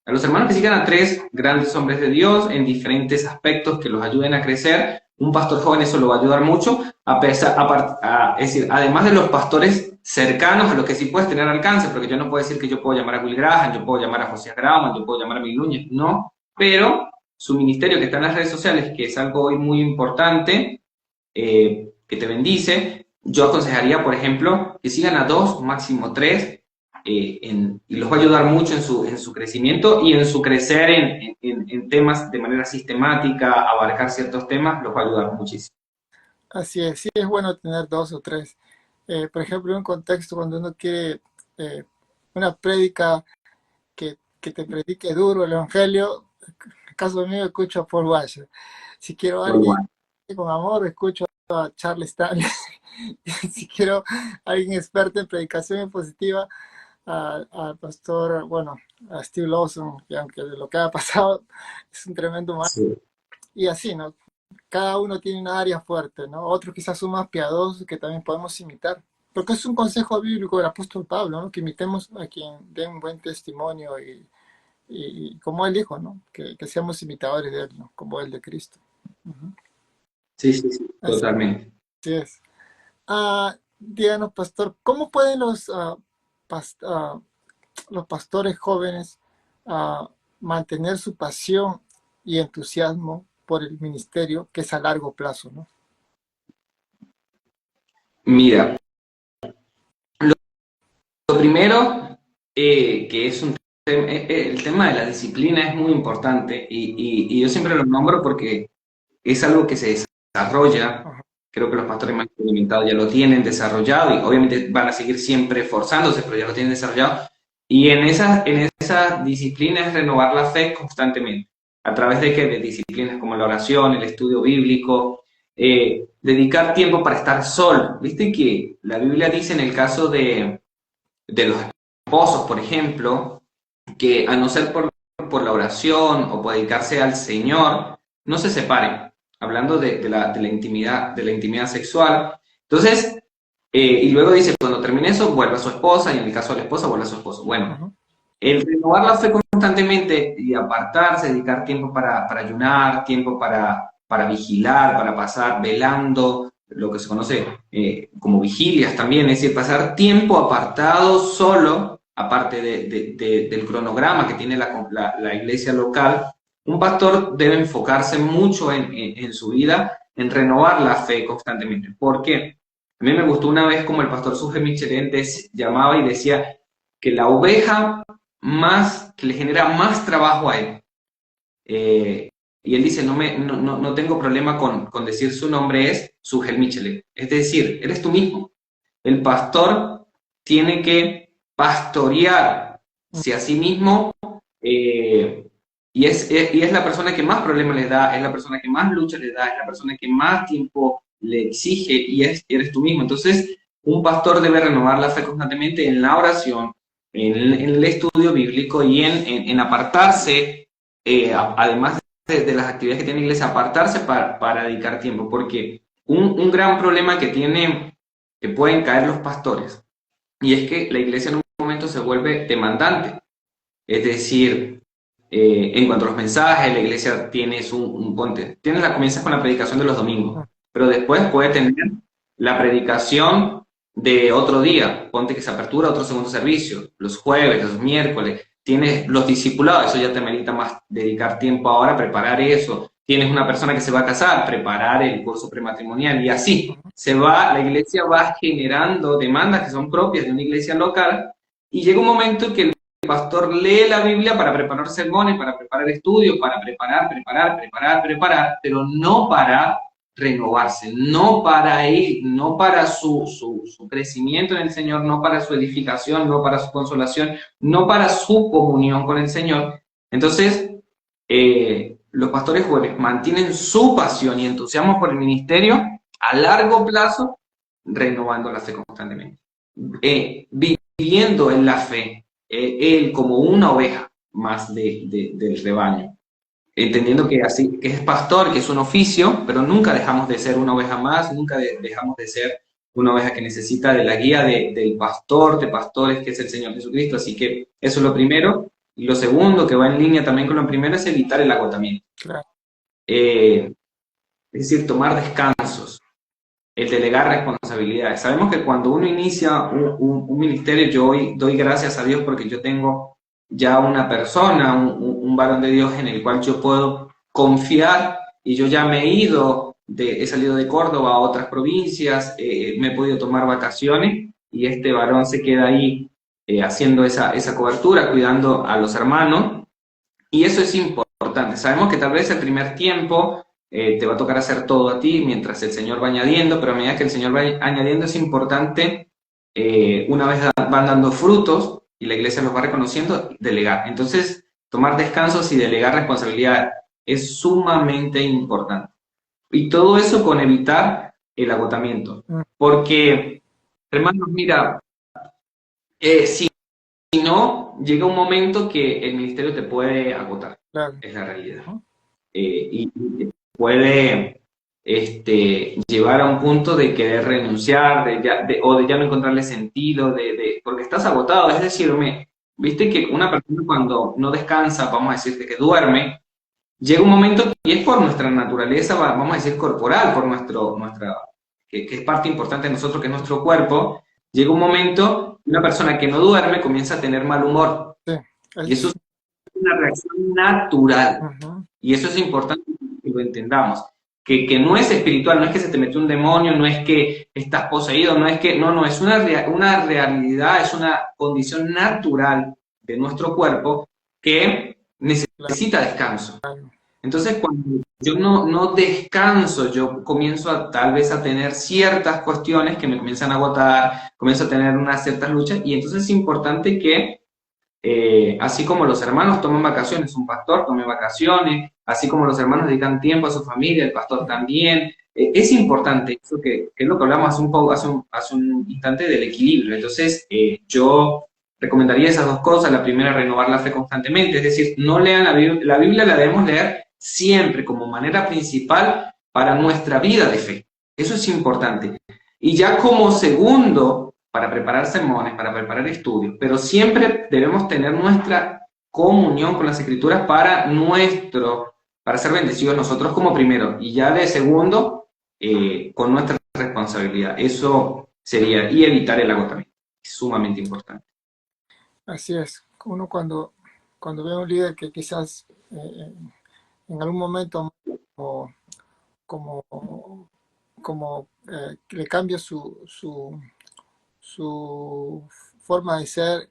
los hermanos, que sigan a tres grandes hombres de Dios en diferentes aspectos que los ayuden a crecer. Un pastor joven eso lo va a ayudar mucho, es decir, además de los pastores cercanos a los que sí puedes tener alcance, porque yo no puedo decir que yo puedo llamar a Will Graham, yo puedo llamar a José Grauman, yo puedo llamar a Miguel Núñez, no, pero su ministerio que está en las redes sociales, que es algo hoy muy importante, que te bendice, yo aconsejaría, por ejemplo, que sigan a dos, máximo tres, y los va a ayudar mucho en su crecimiento y en su crecer en temas de manera sistemática, abarcar ciertos temas, los va a ayudar muchísimo. Así es, sí es bueno tener dos o tres. Por ejemplo, en un contexto cuando uno quiere una prédica que te predique duro el Evangelio, en el caso mío escucho a Paul Washer. Si quiero a alguien con amor, escucho a Charles Stanley. Si quiero a alguien experto en predicación positiva, al pastor, bueno, a Steve Lawson, que aunque lo que ha pasado es un tremendo maestro. Sí. Y así, ¿no? Cada uno tiene una área fuerte, ¿no? Otros quizás son más piadosos que también podemos imitar. Porque es un consejo bíblico del apóstol Pablo, ¿no? Que imitemos a quien dé un buen testimonio y como él dijo, ¿no? Que seamos imitadores de él, ¿no? Como él de Cristo. Sí, totalmente. Así es. Díganos, pastor, ¿cómo pueden los pastores jóvenes mantener su pasión y entusiasmo por el ministerio, que es a largo plazo, ¿no? Mira, lo primero, que es el tema de la disciplina es muy importante y yo siempre lo nombro porque es algo que se desarrolla. Creo que los pastores más experimentados ya lo tienen desarrollado y obviamente van a seguir siempre esforzándose, pero ya lo tienen desarrollado. Y en esa disciplina es renovar la fe constantemente. ¿A través de qué? De disciplinas como la oración, el estudio bíblico, dedicar tiempo para estar solo. Viste que la Biblia dice en el caso de los esposos, por ejemplo, que a no ser por la oración o por dedicarse al Señor, no se separen, hablando de la intimidad sexual. Entonces, y luego dice, cuando termine eso, vuelve a su esposa, y en el caso de la esposa, vuelve a su esposo. Bueno, Ujú. el renovar la fe constantemente y apartarse, dedicar tiempo para ayunar, tiempo para vigilar, para pasar velando, lo que se conoce como vigilias también, es decir, pasar tiempo apartado solo, aparte del cronograma que tiene la iglesia local. Un pastor debe enfocarse mucho en su vida, en renovar la fe constantemente. ¿Por qué? A mí me gustó una vez como el pastor Suge Michelén llamaba y decía que la oveja más, que le genera más trabajo a él. Eh, y él dice, no tengo problema con decir su nombre, es Sugel Michelet. Es decir, eres tú mismo. El pastor tiene que pastorearse a sí mismo, y es la persona que más problemas le da, es la persona que más lucha le da, es la persona que más tiempo le exige, y eres tú mismo. Entonces, un pastor debe renovar la fe constantemente en la oración, en el estudio bíblico y en apartarse, además de las actividades que tiene la iglesia, apartarse para dedicar tiempo, porque un gran problema que pueden caer los pastores, y es que la iglesia en un momento se vuelve demandante, es decir, en cuanto a los mensajes, la iglesia tienes ponte, comienzas con la predicación de los domingos, pero después puede tener la predicación de otro día, ponte que se apertura otro segundo servicio, los jueves, los miércoles, tienes los discipulados, eso ya te merita más dedicar tiempo ahora a preparar eso, tienes una persona que se va a casar, preparar el curso prematrimonial, y así la iglesia va generando demandas que son propias de una iglesia local, y llega un momento que el pastor lee la Biblia para preparar sermones, para preparar estudios, para preparar, pero no para renovarse, no para ir, no para su crecimiento en el Señor, no para su edificación, no para su consolación, no para su comunión con el Señor. Entonces, los pastores jóvenes mantienen su pasión y entusiasmo por el ministerio a largo plazo, renovando la fe constantemente, viviendo en la fe, él como una oveja más del rebaño, entendiendo que así que es pastor, que es un oficio, pero nunca dejamos de ser una oveja más, nunca dejamos de ser una oveja que necesita de la guía del pastor, de pastores, que es el Señor Jesucristo. Así que eso es lo primero. Y lo segundo, que va en línea también con lo primero, es evitar el agotamiento. Claro. Es decir, tomar descansos, el delegar responsabilidades. Sabemos que cuando uno inicia un ministerio, yo hoy doy gracias a Dios porque yo tengo ya una persona, un varón de Dios en el cual yo puedo confiar, y yo ya me he salido de Córdoba a otras provincias, me he podido tomar vacaciones, y este varón se queda ahí haciendo esa cobertura, cuidando a los hermanos, y eso es importante. Sabemos que tal vez el primer tiempo te va a tocar hacer todo a ti mientras el Señor va añadiendo, pero a medida que el Señor va añadiendo es importante, una vez van dando frutos y la iglesia los va reconociendo, delegar. Entonces, tomar descansos y delegar responsabilidad es sumamente importante. Y todo eso con evitar el agotamiento. Porque, hermanos, mira, si no, llega un momento que el ministerio te puede agotar, Claro. es la realidad. Y puede llevar a un punto de querer renunciar, o de ya no encontrarle sentido, porque estás agotado. Es decir, viste que una persona cuando no descansa, vamos a decirte que duerme, llega un momento, y es por nuestra naturaleza, vamos a decir corporal, por que es parte importante de nosotros, que es nuestro cuerpo, llega un momento, una persona que no duerme comienza a tener mal humor. Sí. Y eso es una reacción natural. Uh-huh. Y eso es importante que lo entendamos. Que no es espiritual, no es que se te metió un demonio, no es que estás poseído, no, es una realidad, es una condición natural de nuestro cuerpo que necesita descanso. Entonces, cuando yo no descanso, yo comienzo tal vez a tener ciertas cuestiones que me comienzan a agotar, comienzo a tener unas ciertas luchas, y entonces es importante que, así como los hermanos toman vacaciones, un pastor tome vacaciones, así como los hermanos dedican tiempo a su familia, el pastor también. Es importante eso, que es lo que hablamos hace un instante del equilibrio. Entonces, yo recomendaría esas dos cosas. La primera, renovar la fe constantemente, es decir, no lean la Biblia la debemos leer siempre como manera principal para nuestra vida de fe. Eso es importante. Y ya como segundo, para preparar sermones, para preparar estudios, pero siempre debemos tener nuestra comunión con las Escrituras para ser bendecidos nosotros como primero, y ya de segundo, con nuestra responsabilidad. Eso sería, y evitar el agotamiento, es sumamente importante. Así es. Uno cuando ve a un líder que quizás en algún momento como, como, le cambia su forma de ser,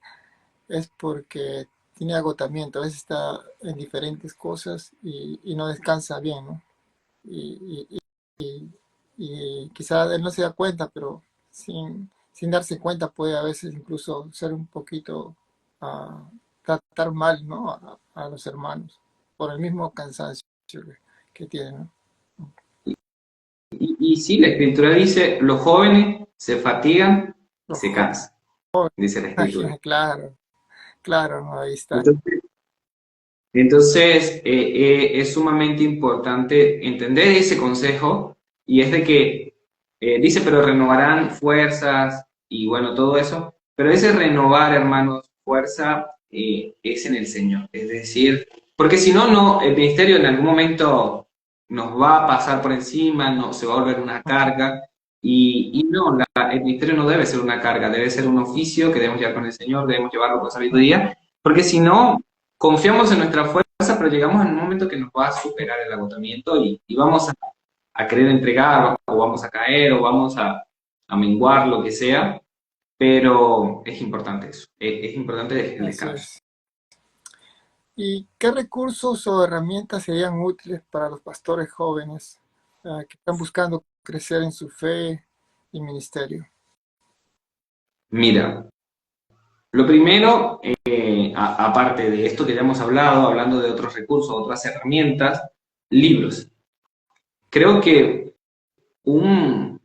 es porque tiene agotamiento. A veces está en diferentes cosas y no descansa bien, ¿no? Y, y, y, y quizá él no se da cuenta, pero sin darse cuenta puede a veces incluso ser un poquito tratar mal, ¿no? A los hermanos por el mismo cansancio que tienen, ¿no? Y sí, la Escritura dice, los jóvenes se fatigan y Los se cansan, dice la Escritura. jóvenes, claro, claro, ¿no? Ahí está. Entonces, es sumamente importante entender ese consejo, y es de que dice, pero renovarán fuerzas y bueno, todo eso, pero ese renovar, hermanos, fuerza es en el Señor, es decir, porque si no, no, el ministerio en algún momento nos va a pasar por encima, no, se va a volver una carga, y no, el ministerio no debe ser una carga, debe ser un oficio que debemos llevar con el Señor, debemos llevarlo con sabiduría, porque si no, confiamos en nuestra fuerza, pero llegamos en un momento que nos va a superar el agotamiento, y vamos a querer entregar, o vamos a caer, o vamos a menguar, lo que sea, pero es importante eso, es importante el Así descanso. es. ¿Y qué recursos o herramientas serían útiles para los pastores jóvenes que están buscando crecer en su fe y ministerio? Mira, lo primero, aparte de esto que ya hemos hablado, hablando de otros recursos, otras herramientas, libros. Creo que un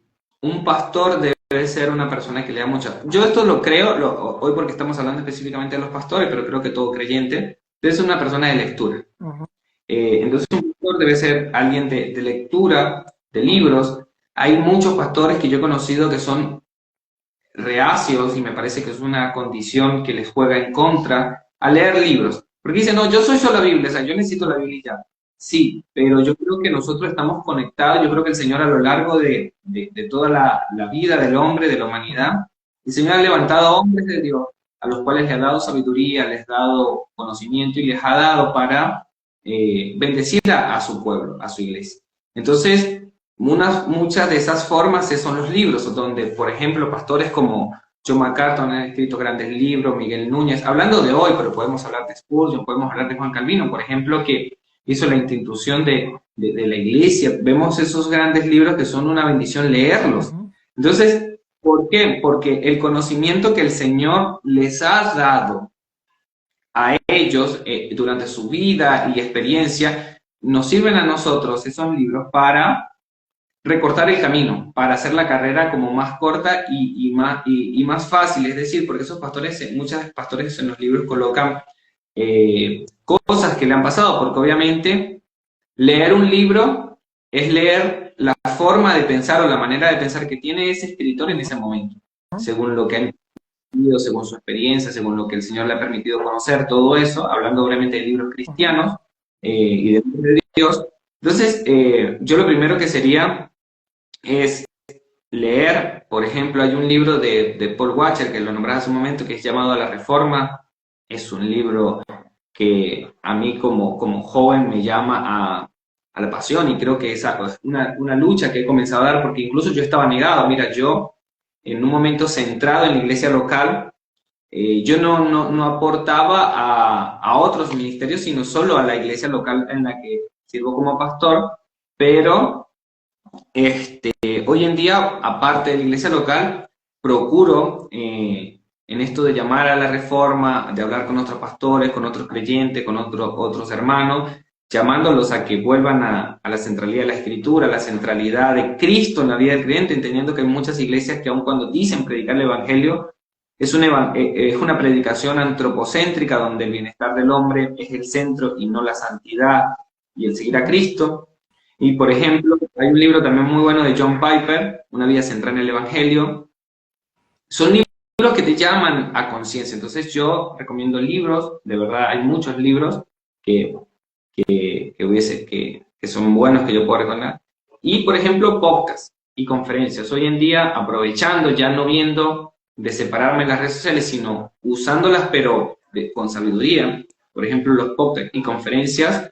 pastor debe ser una persona que lea mucho. Yo esto lo creo, hoy porque estamos hablando específicamente de los pastores, pero creo que todo creyente debe ser una persona de lectura. Ujú, Entonces un pastor debe ser alguien de lectura, de libros. Hay muchos pastores que yo he conocido que son reacios, y me parece que es una condición que les juega en contra, a leer libros. Porque dicen, no, yo soy solo Biblia, o sea, yo necesito la Biblia ya. Sí, pero yo creo que nosotros estamos conectados, yo creo que el Señor a lo largo de toda la vida del hombre, de la humanidad, el Señor ha levantado hombres de Dios, a los cuales les ha dado sabiduría, les ha dado conocimiento, y les ha dado para bendecir a su pueblo, a su iglesia. Entonces, muchas de esas formas son los libros, donde, por ejemplo, pastores como John MacArthur han escrito grandes libros, Miguel Núñez, hablando de hoy, pero podemos hablar de Spurgeon, podemos hablar de Juan Calvino, por ejemplo, que hizo la institución de la iglesia. Vemos esos grandes libros que son una bendición leerlos. ujú, Entonces, ¿por qué? Porque el conocimiento que el Señor les ha dado a ellos durante su vida y experiencia, nos sirven a nosotros esos libros para recortar el camino, para hacer la carrera como más corta y más fácil. Es decir, porque esos pastores, muchos pastores en los libros colocan cosas que le han pasado, porque obviamente leer un libro es leer la forma de pensar o la manera de pensar que tiene ese escritor en ese momento, según lo que han vivido, según su experiencia, según lo que el Señor le ha permitido conocer, todo eso, hablando obviamente de libros ujú, cristianos y de Dios. Entonces, yo lo primero que sería es leer, por ejemplo, hay un libro de Paul Washer, que lo nombraba hace un momento, que es llamado A la Reforma. Es un libro que a mí como joven me llama a la pasión, y creo que es una lucha que he comenzado a dar, porque incluso yo estaba negado. Mira, yo en un momento centrado en la iglesia local, yo no aportaba a otros ministerios, sino solo a la iglesia local en la que sirvo como pastor, pero hoy en día, aparte de la iglesia local, procuro en esto de llamar a la reforma, de hablar con otros pastores, con otros creyentes, con otros hermanos, llamándolos a que vuelvan a la centralidad de la Escritura, a la centralidad de Cristo en la vida del creyente, entendiendo que hay muchas iglesias que aun cuando dicen predicar el Evangelio, Es una predicación antropocéntrica donde el bienestar del hombre es el centro y no la santidad y el seguir a Cristo. Y, por ejemplo, hay un libro también muy bueno de John Piper, Una vida centrada en el Evangelio. Son libros que te llaman a conciencia. Entonces yo recomiendo libros, de verdad hay muchos libros que, que son buenos que yo puedo recomendar. Y, por ejemplo, podcasts y conferencias. Hoy en día, aprovechando, ya no viendo de separarme en las redes sociales, sino usándolas, pero con sabiduría. Por ejemplo, los podcasts y conferencias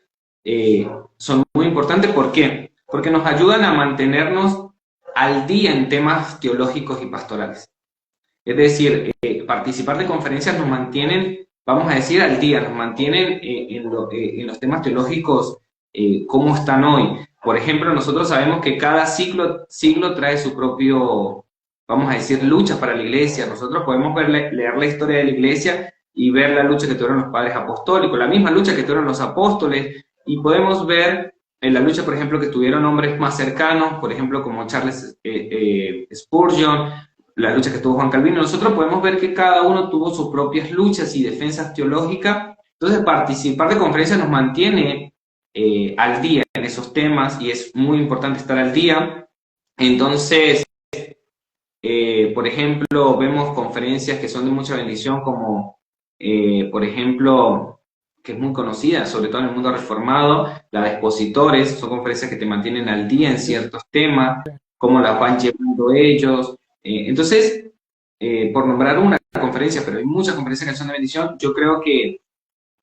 son muy importantes. ¿Por qué? Porque nos ayudan a mantenernos al día en temas teológicos y pastorales. Es decir, participar de conferencias nos mantienen, vamos a decir, al día, nos mantienen en los temas teológicos cómo están hoy. Por ejemplo, nosotros sabemos que cada siglo trae su propio, vamos a decir, lucha para la iglesia. Nosotros podemos leer la historia de la iglesia y ver la lucha que tuvieron los padres apostólicos, la misma lucha que tuvieron los apóstoles, y podemos ver en la lucha, por ejemplo, que tuvieron hombres más cercanos, por ejemplo, como Charles Spurgeon, la lucha que tuvo Juan Calvino. Nosotros podemos ver que cada uno tuvo sus propias luchas y defensas teológicas. Entonces, participar de conferencias nos mantiene al día en esos temas y es muy importante estar al día. Entonces, por ejemplo, vemos conferencias que son de mucha bendición, como, por ejemplo, que es muy conocida, sobre todo en el mundo reformado, la de expositores. Son conferencias que te mantienen al día en ciertos temas, cómo las van llevando ellos. Entonces, por nombrar una conferencia, pero hay muchas conferencias que son de bendición, yo creo que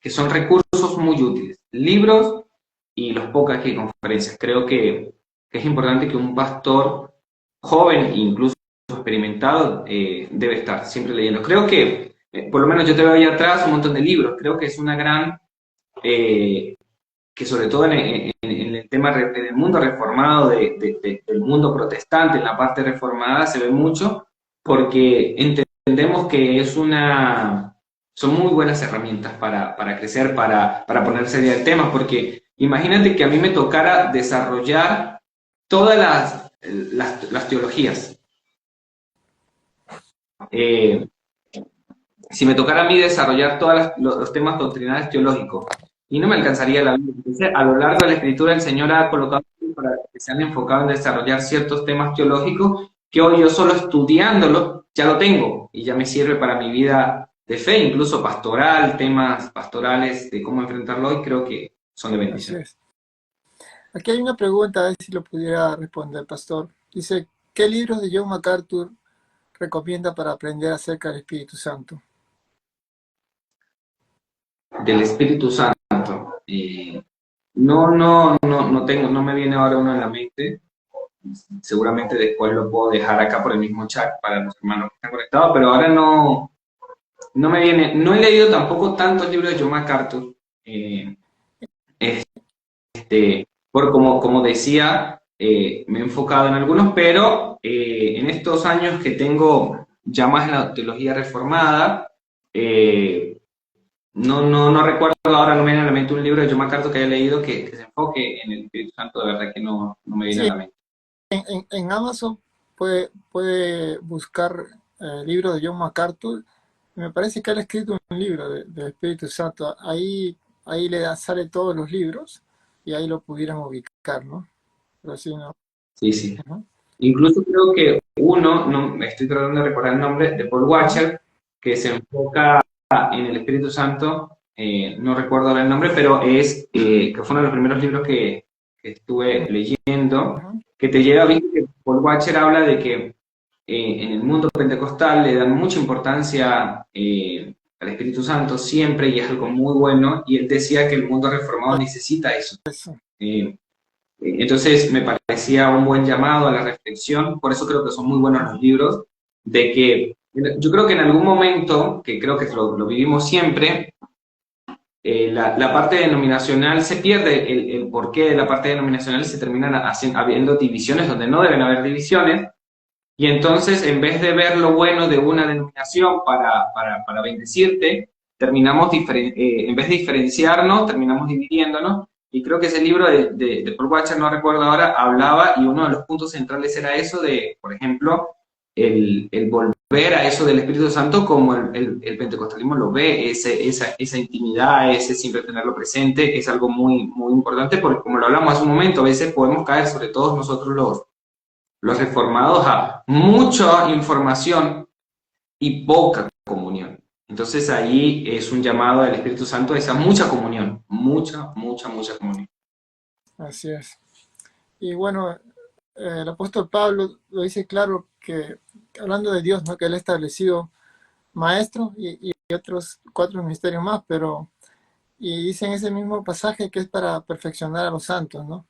son recursos muy útiles. Libros y los podcasts y conferencias. Creo que es importante que un pastor joven, incluso experimentado, debe estar siempre leyendo. Creo que, por lo menos yo te veo ahí atrás un montón de libros. Creo que es una gran, que sobre todo en el tema, en el mundo reformado, del mundo protestante, en la parte reformada, se ve mucho, porque entendemos que son muy buenas herramientas para crecer, para ponerse de temas, porque imagínate que a mí me tocara desarrollar todas las teologías. Si me tocara a mí desarrollar todos los temas doctrinales teológicos, y no me alcanzaría la vida. Entonces, a lo largo de la Escritura, el Señor ha colocado para que se han enfocado en desarrollar ciertos temas teológicos que hoy yo solo estudiándolo ya lo tengo y ya me sirve para mi vida de fe, incluso pastoral, temas pastorales de cómo enfrentarlo hoy, creo que son de bendición. Así es. Aquí hay una pregunta, a ver si lo pudiera responder, pastor. Dice, ¿qué libros de John MacArthur recomienda para aprender acerca del Espíritu Santo? Del Espíritu Santo. No tengo, no me viene ahora uno en la mente. Seguramente después lo puedo dejar acá por el mismo chat para los hermanos que están conectados, pero ahora no me viene. No he leído tampoco tantos libros de John MacArthur. Como decía, me he enfocado en algunos, pero en estos años que tengo ya más en la teología reformada, no recuerdo ahora, no me viene a la mente un libro de John MacArthur que haya leído que se enfoque en el Espíritu Santo, de verdad que no me viene a la mente. En Amazon puede buscar el libro de John MacArthur. Me parece que él ha escrito un libro del Espíritu Santo. Ahí sale todos los libros y ahí lo pudieran ubicar, ¿no? Pero sí, ¿no? Sí. Incluso creo que uno, no estoy tratando de recordar el nombre, de Paul Washer, que se enfoca en el Espíritu Santo, no recuerdo ahora el nombre, pero que fue uno de los primeros libros que estuve leyendo, que te lleva a ver que Paul Washer habla de que en el mundo pentecostal le dan mucha importancia al Espíritu Santo siempre, y es algo muy bueno, y él decía que el mundo reformado necesita eso. Entonces me parecía un buen llamado a la reflexión, por eso creo que son muy buenos los libros, de que yo creo que en algún momento, que creo que lo vivimos siempre, la parte denominacional se pierde el porqué de la parte denominacional, se terminan habiendo divisiones donde no deben haber divisiones, y entonces en vez de ver lo bueno de una denominación para bendecirte, terminamos, en vez de diferenciarnos, terminamos dividiéndonos. Y creo que ese libro de Paul Washer, no recuerdo ahora, hablaba, y uno de los puntos centrales era eso de, por ejemplo, el volver a eso del Espíritu Santo como el pentecostalismo lo ve, esa intimidad, ese siempre tenerlo presente, es algo muy, muy importante porque como lo hablamos hace un momento, a veces podemos caer, sobre todo nosotros los reformados, a mucha información y poca comunión. Entonces ahí es un llamado del Espíritu Santo a esa mucha comunión, mucha comunión. Así es. Y bueno, el apóstol Pablo lo dice claro que, hablando de Dios, ¿no? Que él ha establecido maestros y otros 4 ministerios más, pero, y dice en ese mismo pasaje que es para perfeccionar a los santos, ¿no?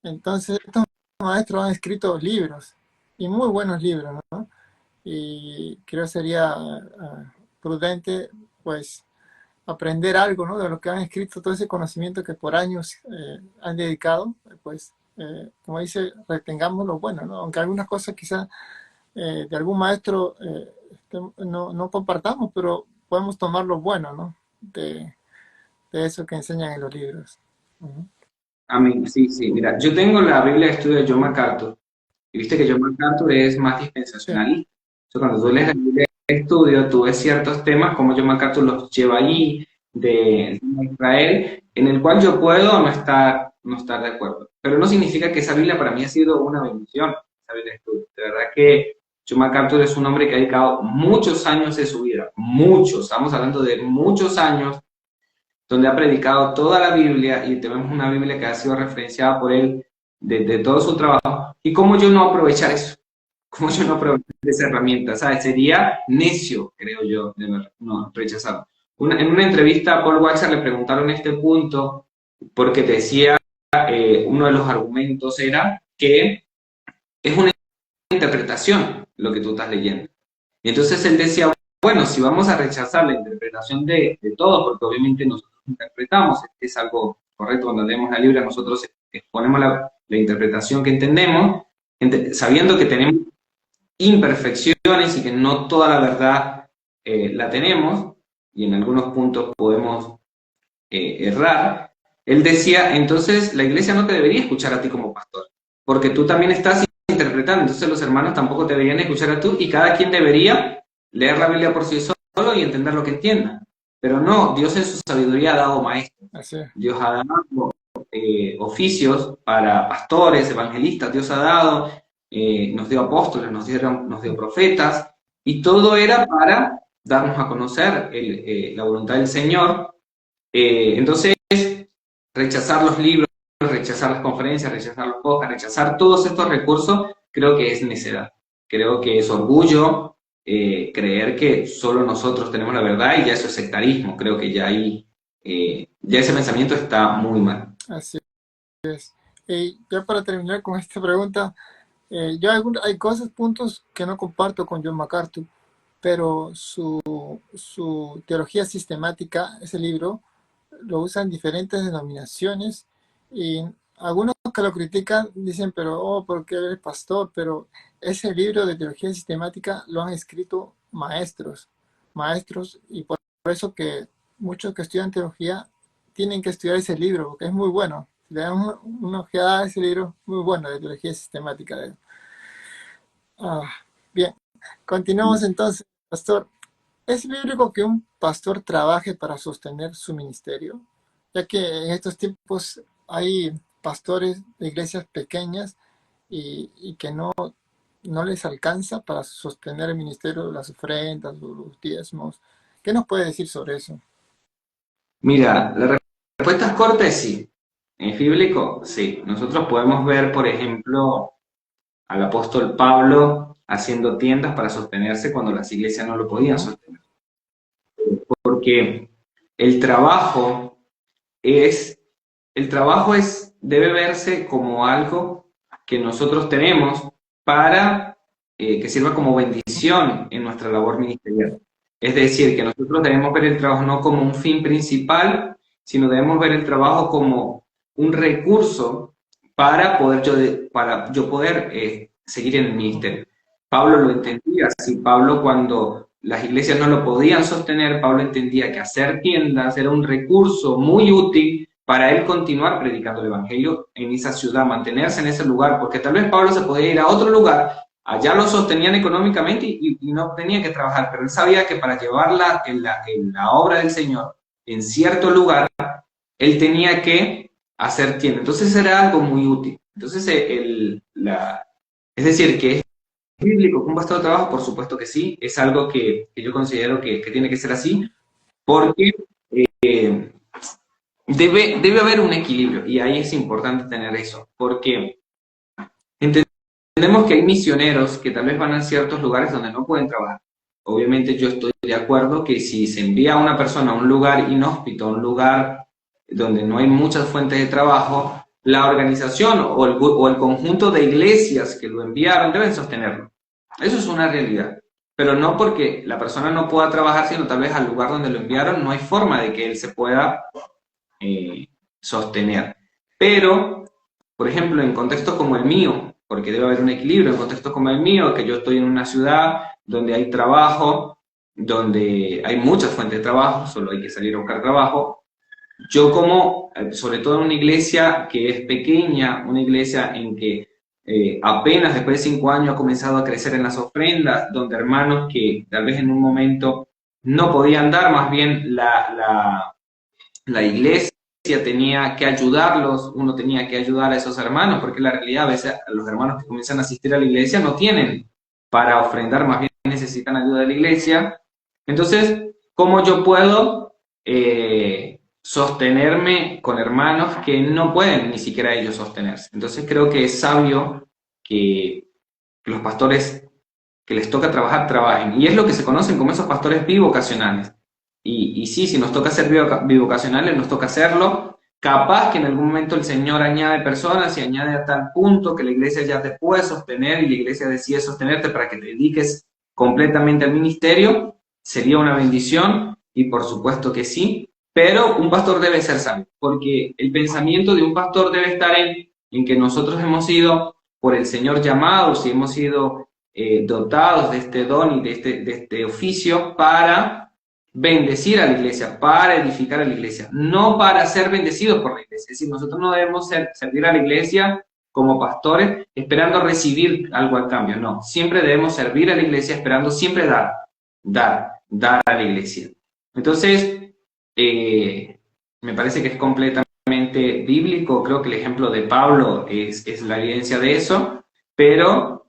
Entonces, estos maestros han escrito libros, y muy buenos libros, ¿no? Y creo sería prudente, pues, aprender algo, ¿no? De lo que han escrito, todo ese conocimiento que por años han dedicado, pues, como dice, retengamos lo bueno, ¿no? Aunque algunas cosas quizás de algún maestro no compartamos, pero podemos tomar lo bueno, ¿no? De eso que enseñan en los libros. Uh-huh. Amén, sí, sí. Mira, yo tengo la Biblia de estudio de John MacArthur, y viste que John MacArthur es más Sí, dispensacionalista. Entonces, cuando tú lees la Biblia de estudio, tú ves ciertos temas, como John MacArthur los lleva allí, de Israel, en el cual yo puedo no estar de acuerdo. Pero no significa que esa Biblia para mí ha sido una bendición, esa Biblia de estudio. De verdad que John MacArthur es un hombre que ha dedicado muchos años de su vida, muchos, estamos hablando de muchos años, donde ha predicado toda la Biblia y tenemos una Biblia que ha sido referenciada por él desde todo su trabajo. ¿Y cómo yo no aprovechar eso? ¿Cómo yo no aprovechar esa herramienta? ¿Sabes? Sería necio, creo yo, de no rechazarlo. En una entrevista a Paul Washer le preguntaron este punto porque decía, uno de los argumentos era que es una interpretación lo que tú estás leyendo. Y entonces él decía, bueno, si vamos a rechazar la interpretación de todos, porque obviamente nosotros interpretamos, es algo correcto cuando leemos la Biblia, nosotros exponemos la interpretación que entendemos, sabiendo que tenemos imperfecciones y que no toda la verdad la tenemos, y en algunos puntos podemos errar. Él decía, entonces la iglesia no te debería escuchar a ti como pastor, porque tú también estás interpretando, entonces los hermanos tampoco te deberían escuchar a tú y cada quien debería leer la Biblia por sí solo y entender lo que entienda. Pero no, Dios en su sabiduría ha dado maestros, así es. Dios ha dado oficios para pastores, evangelistas, Dios ha dado, nos dio apóstoles, nos dio profetas, y todo era para darnos a conocer la voluntad del Señor. Entonces, rechazar los libros, rechazar las conferencias, rechazar los podcasts, rechazar todos estos recursos, creo que es necedad. Creo que es orgullo creer que solo nosotros tenemos la verdad y ya eso es sectarismo. Creo que ya ahí, ya ese pensamiento está muy mal. Así es. Y ya para terminar con esta pregunta, yo hay cosas, puntos que no comparto con John MacArthur, pero su teología sistemática, ese libro, lo usan diferentes denominaciones y algunos que lo critican dicen, pero, oh, ¿por qué eres pastor? Pero ese libro de teología sistemática lo han escrito maestros, y por eso que muchos que estudian teología tienen que estudiar ese libro, porque es muy bueno. Si le dan una ojeada a ese libro, muy bueno, de teología sistemática. Ah, bien, continuamos entonces, pastor. ¿Es bíblico que un pastor trabaje para sostener su ministerio? Ya que en estos tiempos hay pastores de iglesias pequeñas y que no les alcanza para sostener el ministerio, las ofrendas, los diezmos. ¿Qué nos puede decir sobre eso? Mira, la respuesta es corta es sí. ¿Es bíblico? Sí. Nosotros podemos ver, por ejemplo, al apóstol Pablo haciendo tiendas para sostenerse cuando las iglesias no lo podían Ujú. sostener. Porque el trabajo es, debe verse como algo que nosotros tenemos para que sirva como bendición en nuestra labor ministerial. Es decir, que nosotros debemos ver el trabajo no como un fin principal, sino debemos ver el trabajo como un recurso para yo poder seguir en el ministerio. Pablo lo entendía así. Pablo, cuando las iglesias no lo podían sostener, Pablo entendía que hacer tiendas era un recurso muy útil para él continuar predicando el evangelio en esa ciudad, mantenerse en ese lugar, porque tal vez Pablo se podía ir a otro lugar allá lo sostenían económicamente y no tenía que trabajar, pero él sabía que para llevarla en la obra del Señor en cierto lugar, él tenía que hacer tiempo. Entonces era algo muy útil. Entonces, es decir, que es bíblico que un pastor de trabajo, por supuesto que sí, es algo que yo considero que tiene que ser así, porque eh, debe haber un equilibrio y ahí es importante tener eso, porque entendemos que hay misioneros que tal vez van a ciertos lugares donde no pueden trabajar. Obviamente yo estoy de acuerdo que si se envía a una persona a un lugar inhóspito, a un lugar donde no hay muchas fuentes de trabajo, la organización o el conjunto de iglesias que lo enviaron deben sostenerlo. Eso es una realidad. Pero no porque la persona no pueda trabajar, sino tal vez al lugar donde lo enviaron no hay forma de que él se pueda sostener. Pero, por ejemplo, en contextos como el mío, porque debe haber un equilibrio, en contextos como el mío, que yo estoy en una ciudad donde hay trabajo, donde hay muchas fuentes de trabajo, solo hay que salir a buscar trabajo, yo como, sobre todo en una iglesia que es pequeña, una iglesia en que apenas después de 5 años ha comenzado a crecer en las ofrendas, donde hermanos que tal vez en un momento no podían dar, más bien la iglesia tenía que ayudarlos, uno tenía que ayudar a esos hermanos, porque la realidad a veces los hermanos que comienzan a asistir a la iglesia no tienen para ofrendar, más bien necesitan ayuda de la iglesia. Entonces, ¿cómo yo puedo sostenerme con hermanos que no pueden ni siquiera ellos sostenerse? Entonces creo que es sabio que los pastores que les toca trabajar, trabajen. Y es lo que se conocen como esos pastores bivocacionales. Y sí, si nos toca ser bivocacionales, nos toca hacerlo. Capaz que en algún momento el Señor añade personas y añade a tal punto que la iglesia ya te puede sostener y la iglesia decide sostenerte para que te dediques completamente al ministerio. Sería una bendición y por supuesto que sí. Pero un pastor debe ser sabio, porque el pensamiento de un pastor debe estar en que nosotros hemos sido por el Señor llamados y hemos sido dotados de este don y de este oficio para bendecir a la iglesia, para edificar a la iglesia, no para ser bendecidos por la iglesia. Es decir, nosotros no debemos servir a la iglesia como pastores esperando recibir algo al cambio, no, siempre debemos servir a la iglesia esperando siempre dar a la iglesia. Entonces, me parece que es completamente bíblico, creo que el ejemplo de Pablo es la evidencia de eso, pero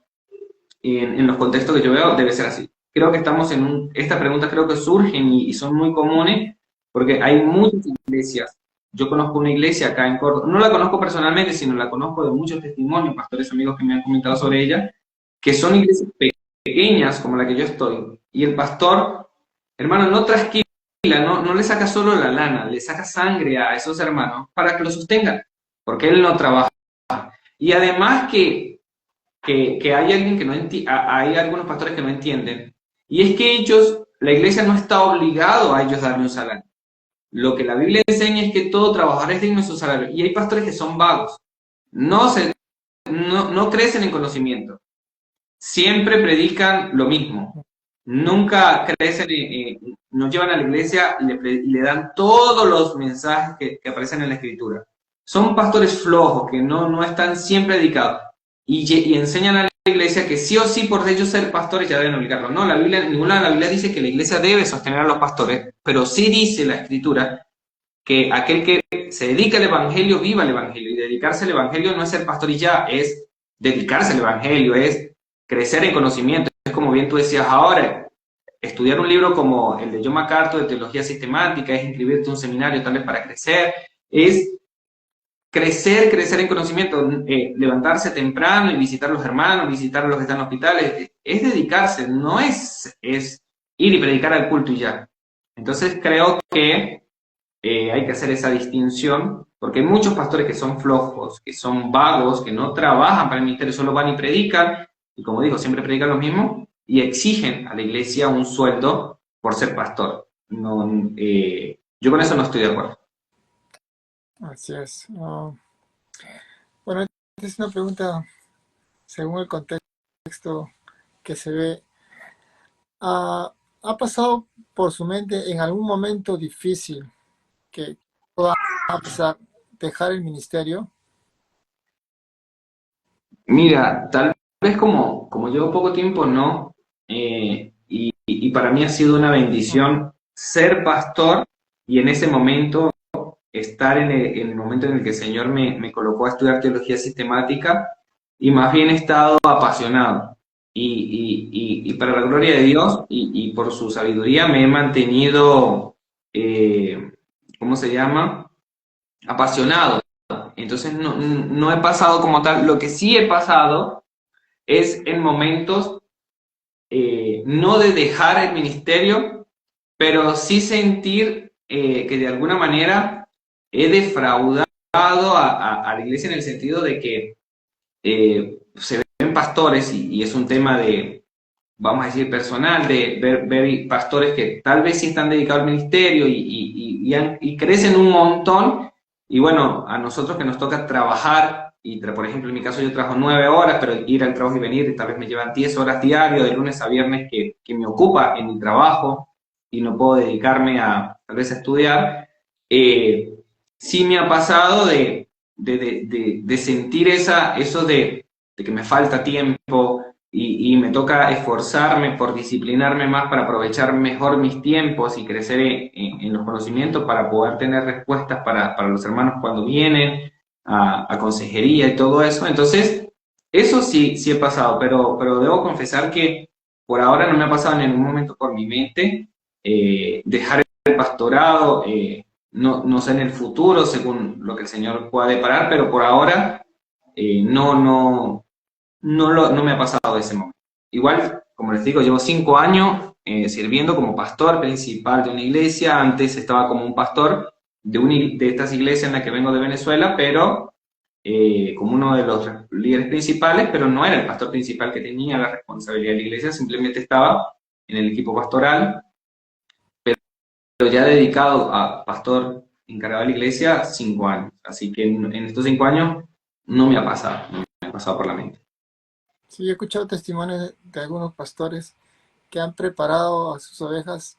en los contextos que yo veo debe ser así. Creo que estamos estas preguntas creo que surgen y son muy comunes porque hay muchas iglesias. Yo conozco una iglesia acá en Córdoba, no la conozco personalmente, sino la conozco de muchos testimonios, pastores amigos que me han comentado sobre ella, que son iglesias pequeñas como la que yo estoy. Y el pastor, hermano, no trasquila, no le saca solo la lana, le saca sangre a esos hermanos para que lo sostengan, porque él no trabaja. Y además que hay alguien que no hay algunos pastores que no entienden, y es que la iglesia no está obligado a ellos darle un salario. Lo que la Biblia enseña es que todo trabajador es digno de su salario, y hay pastores que son vagos, no crecen en conocimiento, siempre predican lo mismo, nunca crecen, nos llevan a la iglesia y le dan todos los mensajes que aparecen en la Escritura. Son pastores flojos, que no están siempre dedicados y enseñan a la iglesia que sí o sí por ellos ser pastores ya deben obligarlos. No, la Biblia, en ninguna de la Biblia dice que la iglesia debe sostener a los pastores, pero sí dice la Escritura que aquel que se dedica al Evangelio, viva el Evangelio. Y dedicarse al Evangelio no es ser pastor y ya, es dedicarse al Evangelio, es crecer en conocimiento. Es como bien tú decías ahora, estudiar un libro como el de John MacArthur de teología sistemática, es inscribirte en un seminario tal vez para crecer, es crecer en conocimiento, levantarse temprano y visitar a los hermanos, visitar a los que están en hospitales, es dedicarse, no es ir y predicar al culto y ya. Entonces creo que hay que hacer esa distinción, porque hay muchos pastores que son flojos, que son vagos, que no trabajan para el ministerio, solo van y predican, y como digo, siempre predican lo mismo, y exigen a la iglesia un sueldo por ser pastor. No, yo con eso no estoy de acuerdo. Así es. Bueno, esta es una pregunta según el contexto que se ve. ¿Ha pasado por su mente en algún momento difícil que pueda pasar dejar el ministerio? Mira, tal vez como llevo poco tiempo, no. Y para mí ha sido una bendición ser pastor y en ese momento estar en el momento en el que el Señor me colocó a estudiar teología sistemática y más bien he estado apasionado. Y para la gloria de Dios y por su sabiduría me he mantenido, ¿cómo se llama? Apasionado. Entonces no he pasado como tal. Lo que sí he pasado es en momentos no de dejar el ministerio, pero sí sentir que de alguna manera he defraudado a la iglesia en el sentido de que se ven pastores y es un tema de, vamos a decir, personal, de ver pastores que tal vez sí están dedicados al ministerio y crecen un montón. Y bueno, a nosotros que nos toca trabajar, y por ejemplo en mi caso yo trabajo 9 horas, pero ir al trabajo y venir tal vez me llevan 10 horas diario, de lunes a viernes, que me ocupa en mi trabajo y no puedo dedicarme a tal vez a estudiar. Sí me ha pasado de sentir eso de que me falta tiempo y me toca esforzarme por disciplinarme más para aprovechar mejor mis tiempos y crecer en los conocimientos para poder tener respuestas para los hermanos cuando vienen a consejería y todo eso. Entonces, eso sí he pasado, pero debo confesar que por ahora no me ha pasado en ningún momento por mi mente dejar el pastorado, no sé en el futuro, según lo que el Señor pueda deparar, pero por ahora no me ha pasado ese momento. Igual, como les digo, llevo 5 años sirviendo como pastor principal de una iglesia. Antes estaba como un pastor de estas iglesias en las que vengo de Venezuela, pero como uno de los líderes principales, pero no era el pastor principal que tenía la responsabilidad de la iglesia, simplemente estaba en el equipo pastoral, pero ya dedicado a pastor encargado de la iglesia 5 años. Así que en estos 5 años no me ha pasado por la mente. Sí, he escuchado testimonios de algunos pastores que han preparado a sus ovejas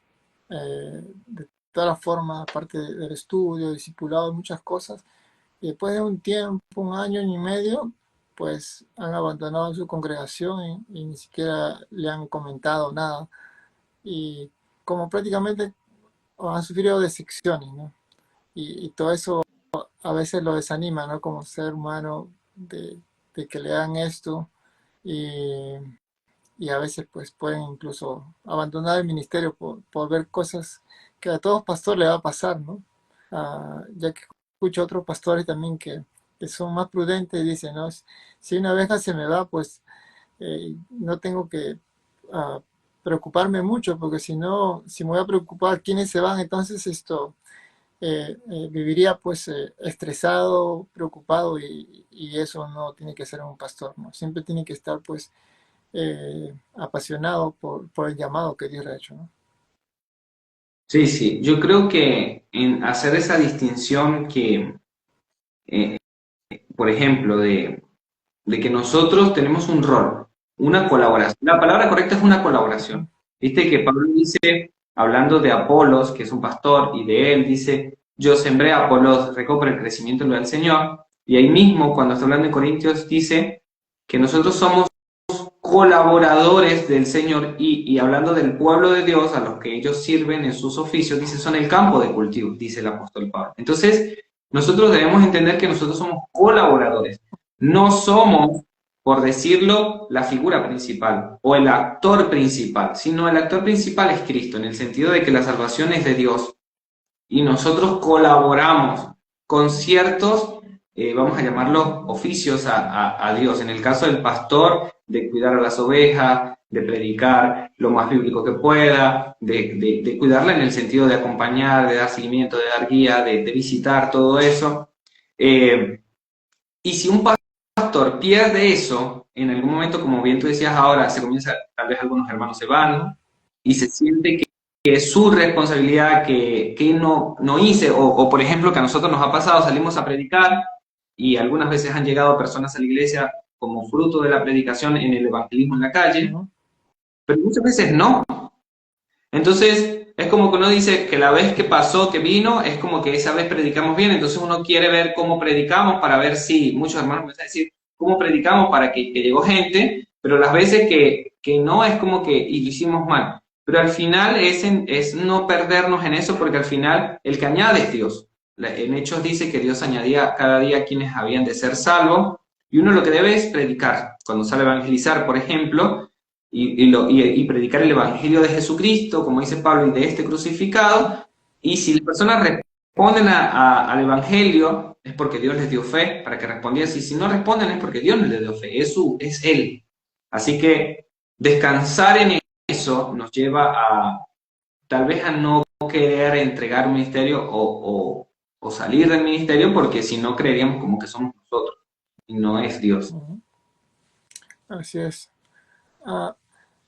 de toda la forma, aparte del estudio, discipulado, muchas cosas. Y después de un tiempo, un año y medio, pues han abandonado su congregación y ni siquiera le han comentado nada. Y como prácticamente han sufrido decepciones, ¿no? Y todo eso a veces lo desanima, ¿no? Como ser humano, de que le hagan esto y, y a veces pues pueden incluso abandonar el ministerio por ver cosas que a todo pastor le va a pasar, ¿no? Ya que escucho otros pastores también que son más prudentes y dicen, ¿no? Si una abeja se me va, pues no tengo que ah, preocuparme mucho, porque si no, si me voy a preocupar quiénes se van, entonces viviría pues estresado, preocupado y eso no tiene que ser un pastor, ¿no? Siempre tiene que estar pues apasionado por el llamado que Dios le ha hecho, ¿no? Sí, sí, yo creo que en hacer esa distinción eh, por ejemplo, de que nosotros tenemos un rol, una colaboración. La palabra correcta es una colaboración. Viste que Pablo dice, hablando de Apolos, que es un pastor, y de él dice, yo sembré a Apolos, recopro el crecimiento del Señor. Y ahí mismo, cuando está hablando en Corintios, dice que nosotros somos colaboradores del Señor y hablando del pueblo de Dios a los que ellos sirven en sus oficios, dice, son el campo de cultivo, dice el apóstol Pablo. Entonces, nosotros debemos entender que nosotros somos colaboradores, no somos, por decirlo, la figura principal o el actor principal, sino el actor principal es Cristo, en el sentido de que la salvación es de Dios y nosotros colaboramos con ciertos, vamos a llamarlos oficios a Dios. En el caso del pastor, de cuidar a las ovejas, de predicar lo más bíblico que pueda, de cuidarla en el sentido de acompañar, de dar seguimiento, de dar guía, de visitar, todo eso. Y si un pastor pierde eso, en algún momento, como bien tú decías ahora, se comienza, tal vez algunos hermanos se van y se siente que es su responsabilidad, que no hice, o por ejemplo que a nosotros nos ha pasado, salimos a predicar y algunas veces han llegado personas a la iglesia como fruto de la predicación en el evangelismo en la calle, ¿No? pero muchas veces no. Entonces, es como que uno dice que la vez que pasó, que vino, es como que esa vez predicamos bien, entonces uno quiere ver cómo predicamos para ver si, muchos hermanos me están a decir, cómo predicamos para que llegó gente, pero las veces que no es como que y lo hicimos mal. Pero al final es no perdernos en eso, porque al final el que añade es Dios. En Hechos dice que Dios añadía cada día quienes habían de ser salvos, y uno lo que debe es predicar. Cuando sale a evangelizar, por ejemplo, y predicar el evangelio de Jesucristo, como dice Pablo, y de este crucificado, y si las personas responden al evangelio, es porque Dios les dio fe para que respondiesen, y si no responden es porque Dios no les dio fe, es Él. Así que descansar en eso nos lleva a tal vez a no querer entregar un ministerio o salir del ministerio, porque si no creeríamos como que somos nosotros y no es Dios. Así es. Ah,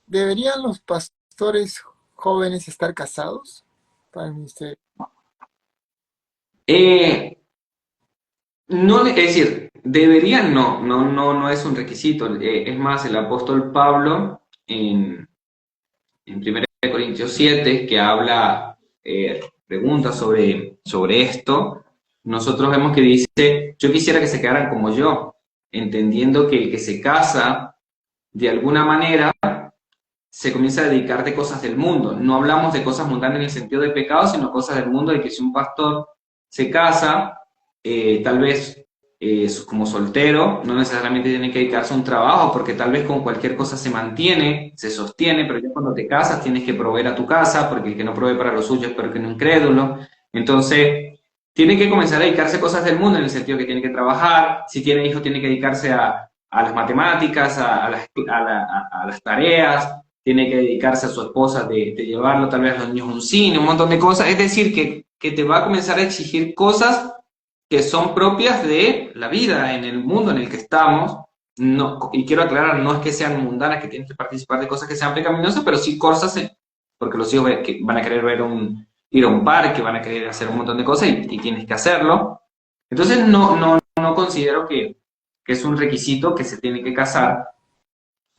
¿Deberían los pastores jóvenes estar casados para el ministerio? No, es decir, deberían no es un requisito. Es más, el apóstol Pablo en 1 Corintios 7, que habla, pregunta sobre esto, nosotros vemos que dice, yo quisiera que se quedaran como yo, entendiendo que el que se casa, de alguna manera, se comienza a dedicar de cosas del mundo. No hablamos de cosas mundanas en el sentido de pecado, sino cosas del mundo, de que si un pastor se casa, tal vez como soltero, no necesariamente tiene que dedicarse a un trabajo, porque tal vez con cualquier cosa se mantiene, se sostiene, pero ya cuando te casas tienes que proveer a tu casa, porque el que no provee para los suyos es peor que un incrédulo. Entonces, tiene que comenzar a dedicarse a cosas del mundo, en el sentido que tiene que trabajar, si tiene hijos tiene que dedicarse a las matemáticas, a las tareas, tiene que dedicarse a su esposa de llevarlo tal vez a los niños a un cine, un montón de cosas. Es decir, que te va a comenzar a exigir cosas que son propias de la vida en el mundo en el que estamos. No, y quiero aclarar, no es que sean mundanas, que tienes que participar de cosas que sean pecaminosas, pero sí cosas, porque los hijos que van a querer ir a un parque, van a querer hacer un montón de cosas y tienes que hacerlo. Entonces no considero que es un requisito que se tiene que casar.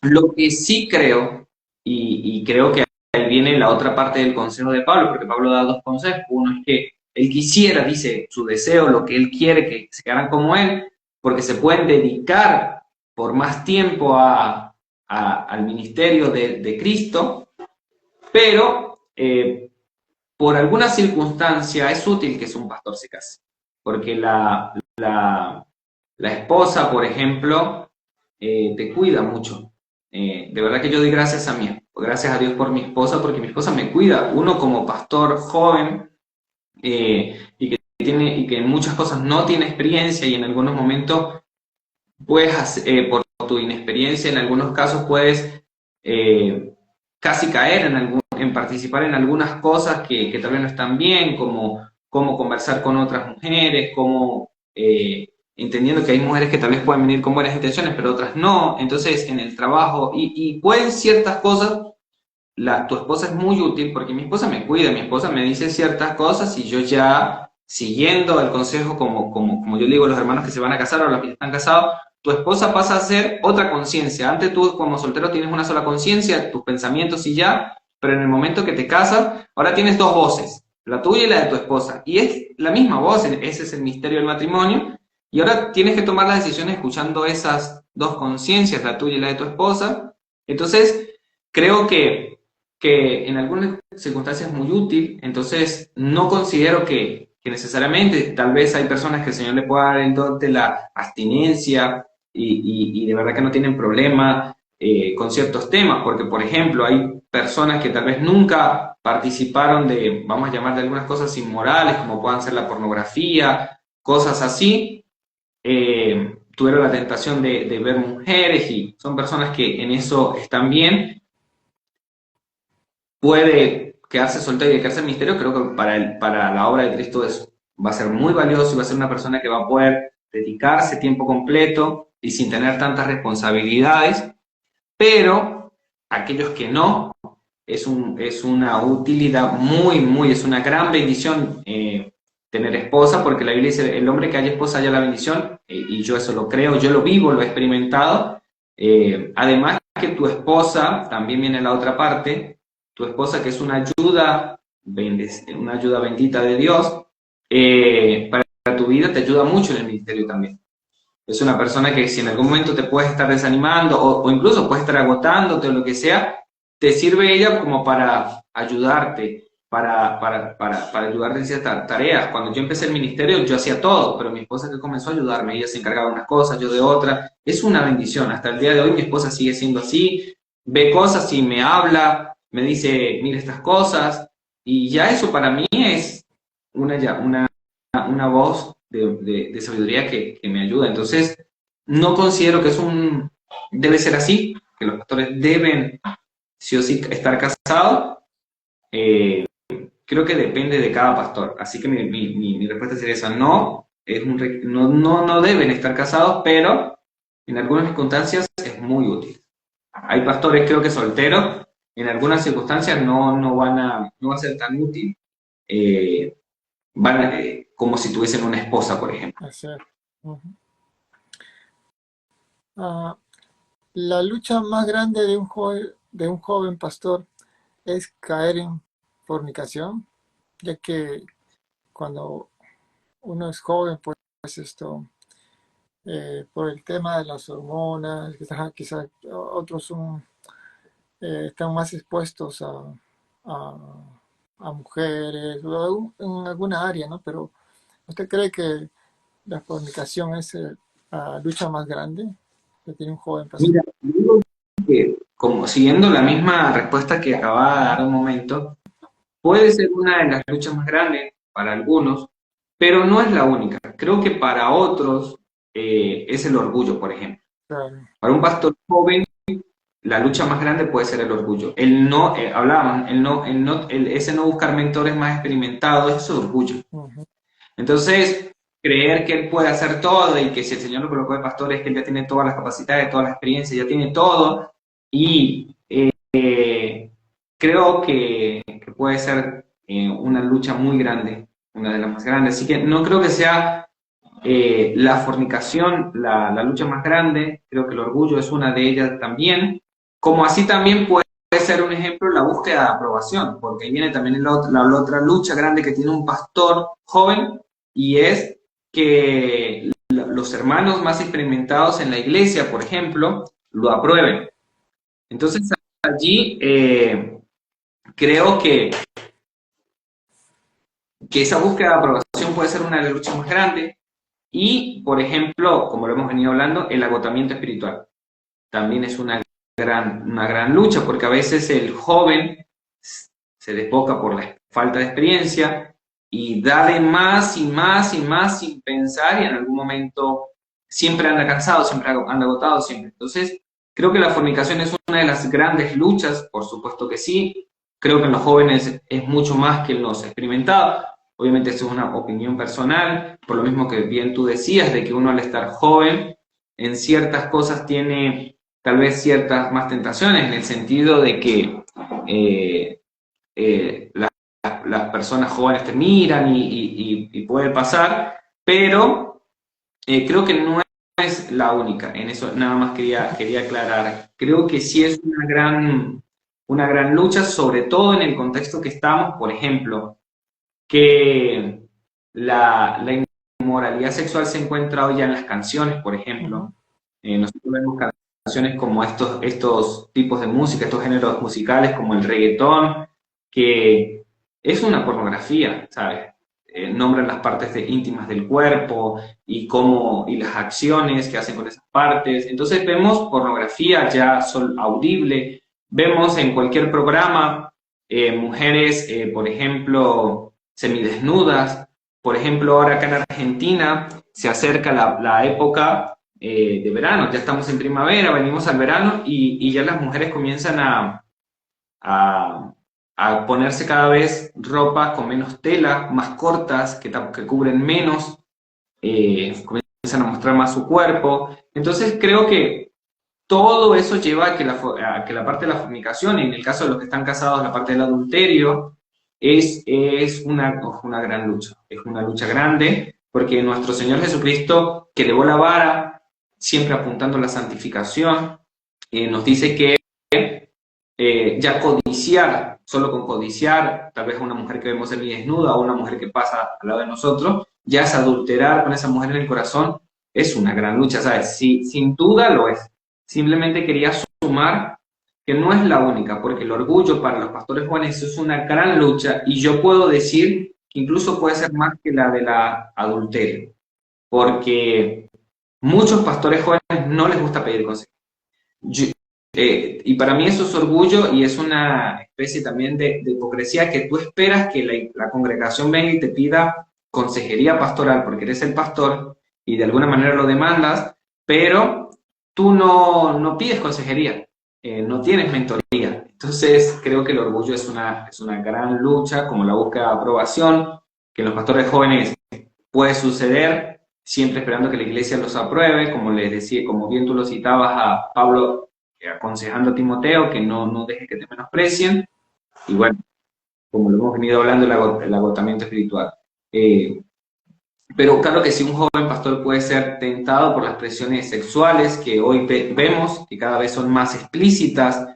Lo que sí creo, y creo que ahí viene la otra parte del consejo de Pablo, porque Pablo da dos consejos. Uno es que él quisiera, dice, su deseo, lo que él quiere, que se quedaran como él, porque se pueden dedicar por más tiempo al ministerio de Cristo, pero por alguna circunstancia es útil que un pastor se case, porque la esposa, por ejemplo, te cuida mucho. De verdad que yo doy gracias a Dios por mi esposa, porque mi esposa me cuida. Uno como pastor joven, y que en muchas cosas no tiene experiencia, y en algunos momentos puedes, por tu inexperiencia, en algunos casos puedes casi caer en participar en algunas cosas que tal vez no están bien, como cómo conversar con otras mujeres, como entendiendo que hay mujeres que tal vez pueden venir con buenas intenciones, pero otras no. Entonces, en el trabajo, y pueden ciertas cosas, tu esposa es muy útil, porque mi esposa me cuida, mi esposa me dice ciertas cosas, y yo ya, siguiendo el consejo, como yo le digo a los hermanos que se van a casar o a los que están casados, tu esposa pasa a ser otra conciencia. Antes tú como soltero tienes una sola conciencia, tus pensamientos y ya, pero en el momento que te casas, ahora tienes dos voces, la tuya y la de tu esposa, y es la misma voz. Ese es el misterio del matrimonio, y ahora tienes que tomar las decisiones escuchando esas dos conciencias, la tuya y la de tu esposa. Entonces, creo que en algunas circunstancias es muy útil. Entonces no considero que necesariamente, tal vez hay personas que el Señor le pueda dar el don de la abstinencia, y de verdad que no tienen problema con ciertos temas, porque por ejemplo hay personas que tal vez nunca participaron de, vamos a llamar, de algunas cosas inmorales, como puedan ser la pornografía, cosas así. Tuvieron la tentación de ver mujeres, y son personas que en eso están bien. Puede quedarse soltero y dedicarse al ministerio. Creo que para la obra de Cristo va a ser muy valioso, y va a ser una persona que va a poder dedicarse tiempo completo y sin tener tantas responsabilidades. Pero aquellos que no, es una utilidad es una gran bendición tener esposa, porque la Biblia dice, el hombre que haya esposa haya la bendición, y yo eso lo creo, yo lo vivo, lo he experimentado. Además que tu esposa, también viene la otra parte, tu esposa, que es una ayuda bendita de Dios, para tu vida, te ayuda mucho en el ministerio también. Es una persona que si en algún momento te puedes estar desanimando o incluso puedes estar agotándote o lo que sea, te sirve ella como para ayudarte, para ayudarte en ciertas tareas. Cuando yo empecé el ministerio, yo hacía todo, pero mi esposa que comenzó a ayudarme, ella se encargaba de unas cosas, yo de otras. Es una bendición. Hasta el día de hoy mi esposa sigue siendo así, ve cosas y me habla, me dice, mira estas cosas, y ya eso para mí es una voz de sabiduría que me ayuda. Entonces, no considero que debe ser así, que los pastores deben sí o sí estar casados. Eh, Creo que depende de cada pastor. Así que mi respuesta sería esa. No, no deben estar casados, pero en algunas circunstancias es muy útil. Hay pastores, creo que solteros, en algunas circunstancias no va a ser tan útil. Eh, como si tuviesen una esposa, por ejemplo. Así es. Ujú. Ah, la lucha más grande de un joven pastor es caer en fornicación, ya que cuando uno es joven, pues esto, por el tema de las hormonas, quizás otros están más expuestos a, a mujeres o en alguna área, ¿no? Pero ¿usted cree que la fornicación es la lucha más grande que tiene un joven pastor? Mira, digo que como siguiendo la misma respuesta que acababa de dar un momento, puede ser una de las luchas más grandes para algunos, pero no es la única. Creo que para otros es el orgullo, por ejemplo. Claro. Para un pastor joven, la lucha más grande puede ser el orgullo. El no, hablaban, ese no buscar mentores más experimentados, eso es orgullo. Ujú. Entonces, creer que él puede hacer todo y que si el Señor lo colocó de pastor es que él ya tiene todas las capacidades, todas las experiencias, ya tiene todo, y creo que puede ser una lucha muy grande, una de las más grandes. Así que no creo que sea la fornicación la lucha más grande, creo que el orgullo es una de ellas también, como así también puede ser un ejemplo la búsqueda de aprobación, porque ahí viene también la otra lucha grande que tiene un pastor joven, y es que los hermanos más experimentados en la iglesia, por ejemplo, lo aprueben. Entonces allí creo que esa búsqueda de aprobación puede ser una de las luchas más grandes. Y, por ejemplo, como lo hemos venido hablando, el agotamiento espiritual también es una gran lucha, porque a veces el joven se desboca por la falta de experiencia y da de más y más y más sin pensar, y en algún momento siempre anda cansado, siempre anda agotado, siempre. Entonces, creo que la fornicación es una de las grandes luchas, por supuesto que sí. Creo que en los jóvenes es mucho más que en los experimentados. Obviamente esto es una opinión personal, por lo mismo que bien tú decías, de que uno al estar joven en ciertas cosas tiene tal vez ciertas más tentaciones, en el sentido de que eh, las personas jóvenes te miran y puede pasar, pero creo que no es la única. En eso nada más quería aclarar. Creo que sí es una gran lucha, sobre todo en el contexto que estamos, por ejemplo, que la inmoralidad sexual se encuentra hoy ya en las canciones, por Ujú. ejemplo. Nosotros vemos canciones como estos tipos de música, estos géneros musicales como el reggaetón, que es una pornografía, ¿sabes? Nombran las partes íntimas del cuerpo y las acciones que hacen con esas partes. Entonces vemos pornografía ya audible, vemos en cualquier programa mujeres, por ejemplo, semidesnudas. Por ejemplo, ahora acá en Argentina se acerca la época de verano, ya estamos en primavera, venimos al verano y ya las mujeres comienzan a, a ponerse cada vez ropa con menos tela, más cortas, que cubren menos, comienzan a mostrar más su cuerpo. Entonces creo que todo eso lleva a que la parte de la fornicación, en el caso de los que están casados, la parte del adulterio, es una gran lucha. Es una lucha grande, porque nuestro Señor Jesucristo, que elevó la vara, siempre apuntando a la santificación, nos dice que ya codiciar, solo con codiciar, tal vez una mujer que vemos desnuda o una mujer que pasa al lado de nosotros, ya es adulterar con esa mujer en el corazón, es una gran lucha, ¿sabes? Sí, sin duda lo es. Simplemente quería sumar que no es la única, porque el orgullo para los pastores jóvenes es una gran lucha y yo puedo decir que incluso puede ser más que la de la adulterio, porque muchos pastores jóvenes no les gusta pedir consejo. Yo- y para mí eso es orgullo y es una especie también de hipocresía que tú esperas que la congregación venga y te pida consejería pastoral porque eres el pastor y de alguna manera lo demandas, pero tú no pides consejería, no tienes mentoría. Entonces creo que el orgullo es una gran lucha, como la búsqueda de aprobación, que en los pastores jóvenes puede suceder, siempre esperando que la iglesia los apruebe, como les decía, como bien tú lo citabas a Pablo, aconsejando a Timoteo que no deje que te menosprecien, y bueno, como lo hemos venido hablando, el agotamiento espiritual. Eh, pero claro que sí, un joven pastor puede ser tentado por las presiones sexuales que hoy vemos, que cada vez son más explícitas,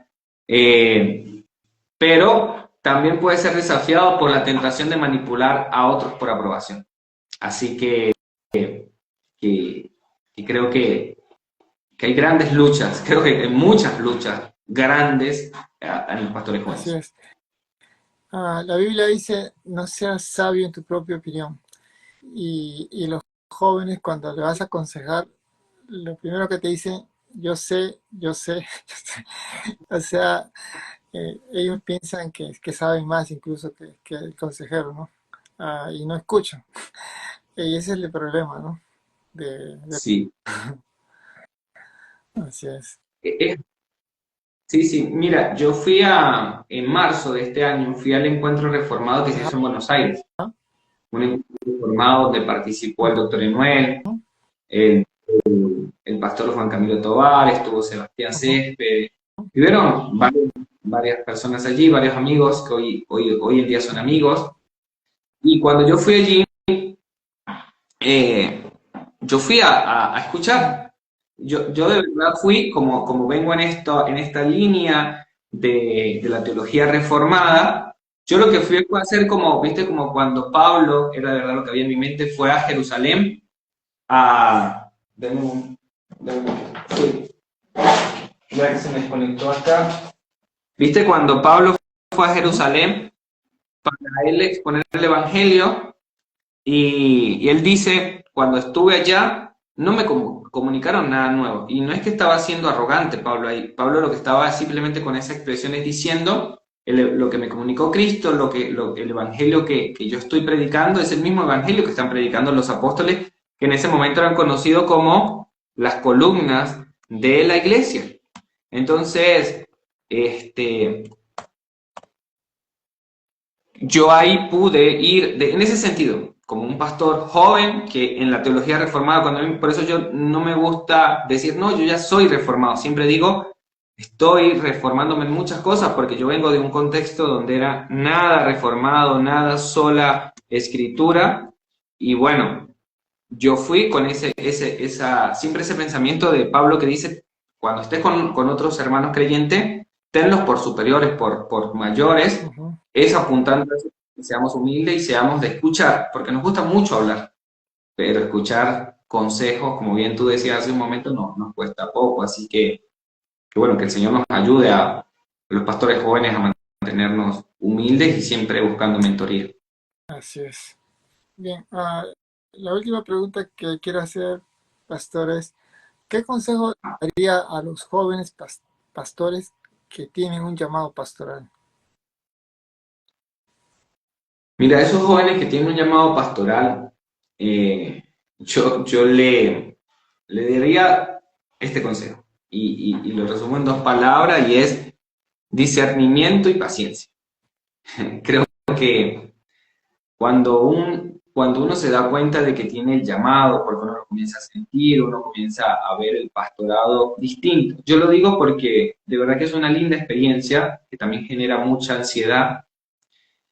pero también puede ser desafiado por la tentación de manipular a otros por aprobación. Así que, que creo que hay grandes luchas, creo que hay muchas luchas grandes en los pastores Así jóvenes. es. La Biblia dice, no seas sabio en tu propia opinión. Y los jóvenes cuando le vas a aconsejar, lo primero que te dicen, yo sé, yo sé. O sea, ellos piensan que saben más incluso que el consejero, ¿no? Y no escuchan. Y ese es el problema, ¿no? Sí. Así es. Eh, Sí, sí, mira, en marzo de este año, fui al encuentro reformado que se Ajá. hizo en Buenos Aires, un encuentro reformado donde participó el doctor Enuel, el, el pastor Juan Camilo Tobar, estuvo Sebastián Ujú. Césped, y vieron varias personas allí, varios amigos que hoy en día son amigos, y cuando yo fui allí, eh, yo fui a escuchar. Yo de verdad fui, como vengo en esta línea de la teología reformada, yo lo que fui fue a hacer como, viste, como cuando Pablo, era de verdad lo que había en mi mente, fue a Jerusalén a... deme un- sí, ya que se me desconectó acá. Viste, cuando Pablo fue a Ujú. Jerusalén para él exponer el Evangelio, y él dice, cuando estuve allá, no me comunicaron nada nuevo. Y no es que estaba siendo arrogante Pablo ahí. Pablo lo que estaba simplemente con esa expresión es diciendo, lo que me comunicó Cristo, el evangelio que yo estoy predicando, es el mismo evangelio que están predicando los apóstoles, que en ese momento eran conocidos como las columnas de la iglesia. Entonces, este, yo ahí pude ir, en ese sentido, como un pastor joven que en la teología reformada, por eso yo no me gusta decir, no, yo ya soy reformado, siempre digo, estoy reformándome en muchas cosas porque yo vengo de un contexto donde era nada reformado, nada sola escritura, y bueno, yo fui con siempre ese pensamiento de Pablo que dice, cuando estés con otros hermanos creyentes, tenlos por superiores, por mayores, Ujú. es apuntando a eso, que seamos humildes y seamos de escuchar, porque nos gusta mucho hablar, pero escuchar consejos, como bien tú decías hace un momento, nos cuesta poco, así que bueno, que el Señor nos ayude a los pastores jóvenes a mantenernos humildes y siempre buscando mentoría. Así es. Bien, la última pregunta que quiero hacer, pastor, es, ¿qué consejo daría a los jóvenes pastores que tienen un llamado pastoral? Mira, esos jóvenes que tienen un llamado pastoral, eh, yo le daría este consejo y lo resumo en dos palabras y es discernimiento y paciencia. Creo que cuando uno se da cuenta de que tiene el llamado, porque uno lo comienza a sentir, uno comienza a ver el pastorado distinto. Yo lo digo porque de verdad que es una linda experiencia que también genera mucha ansiedad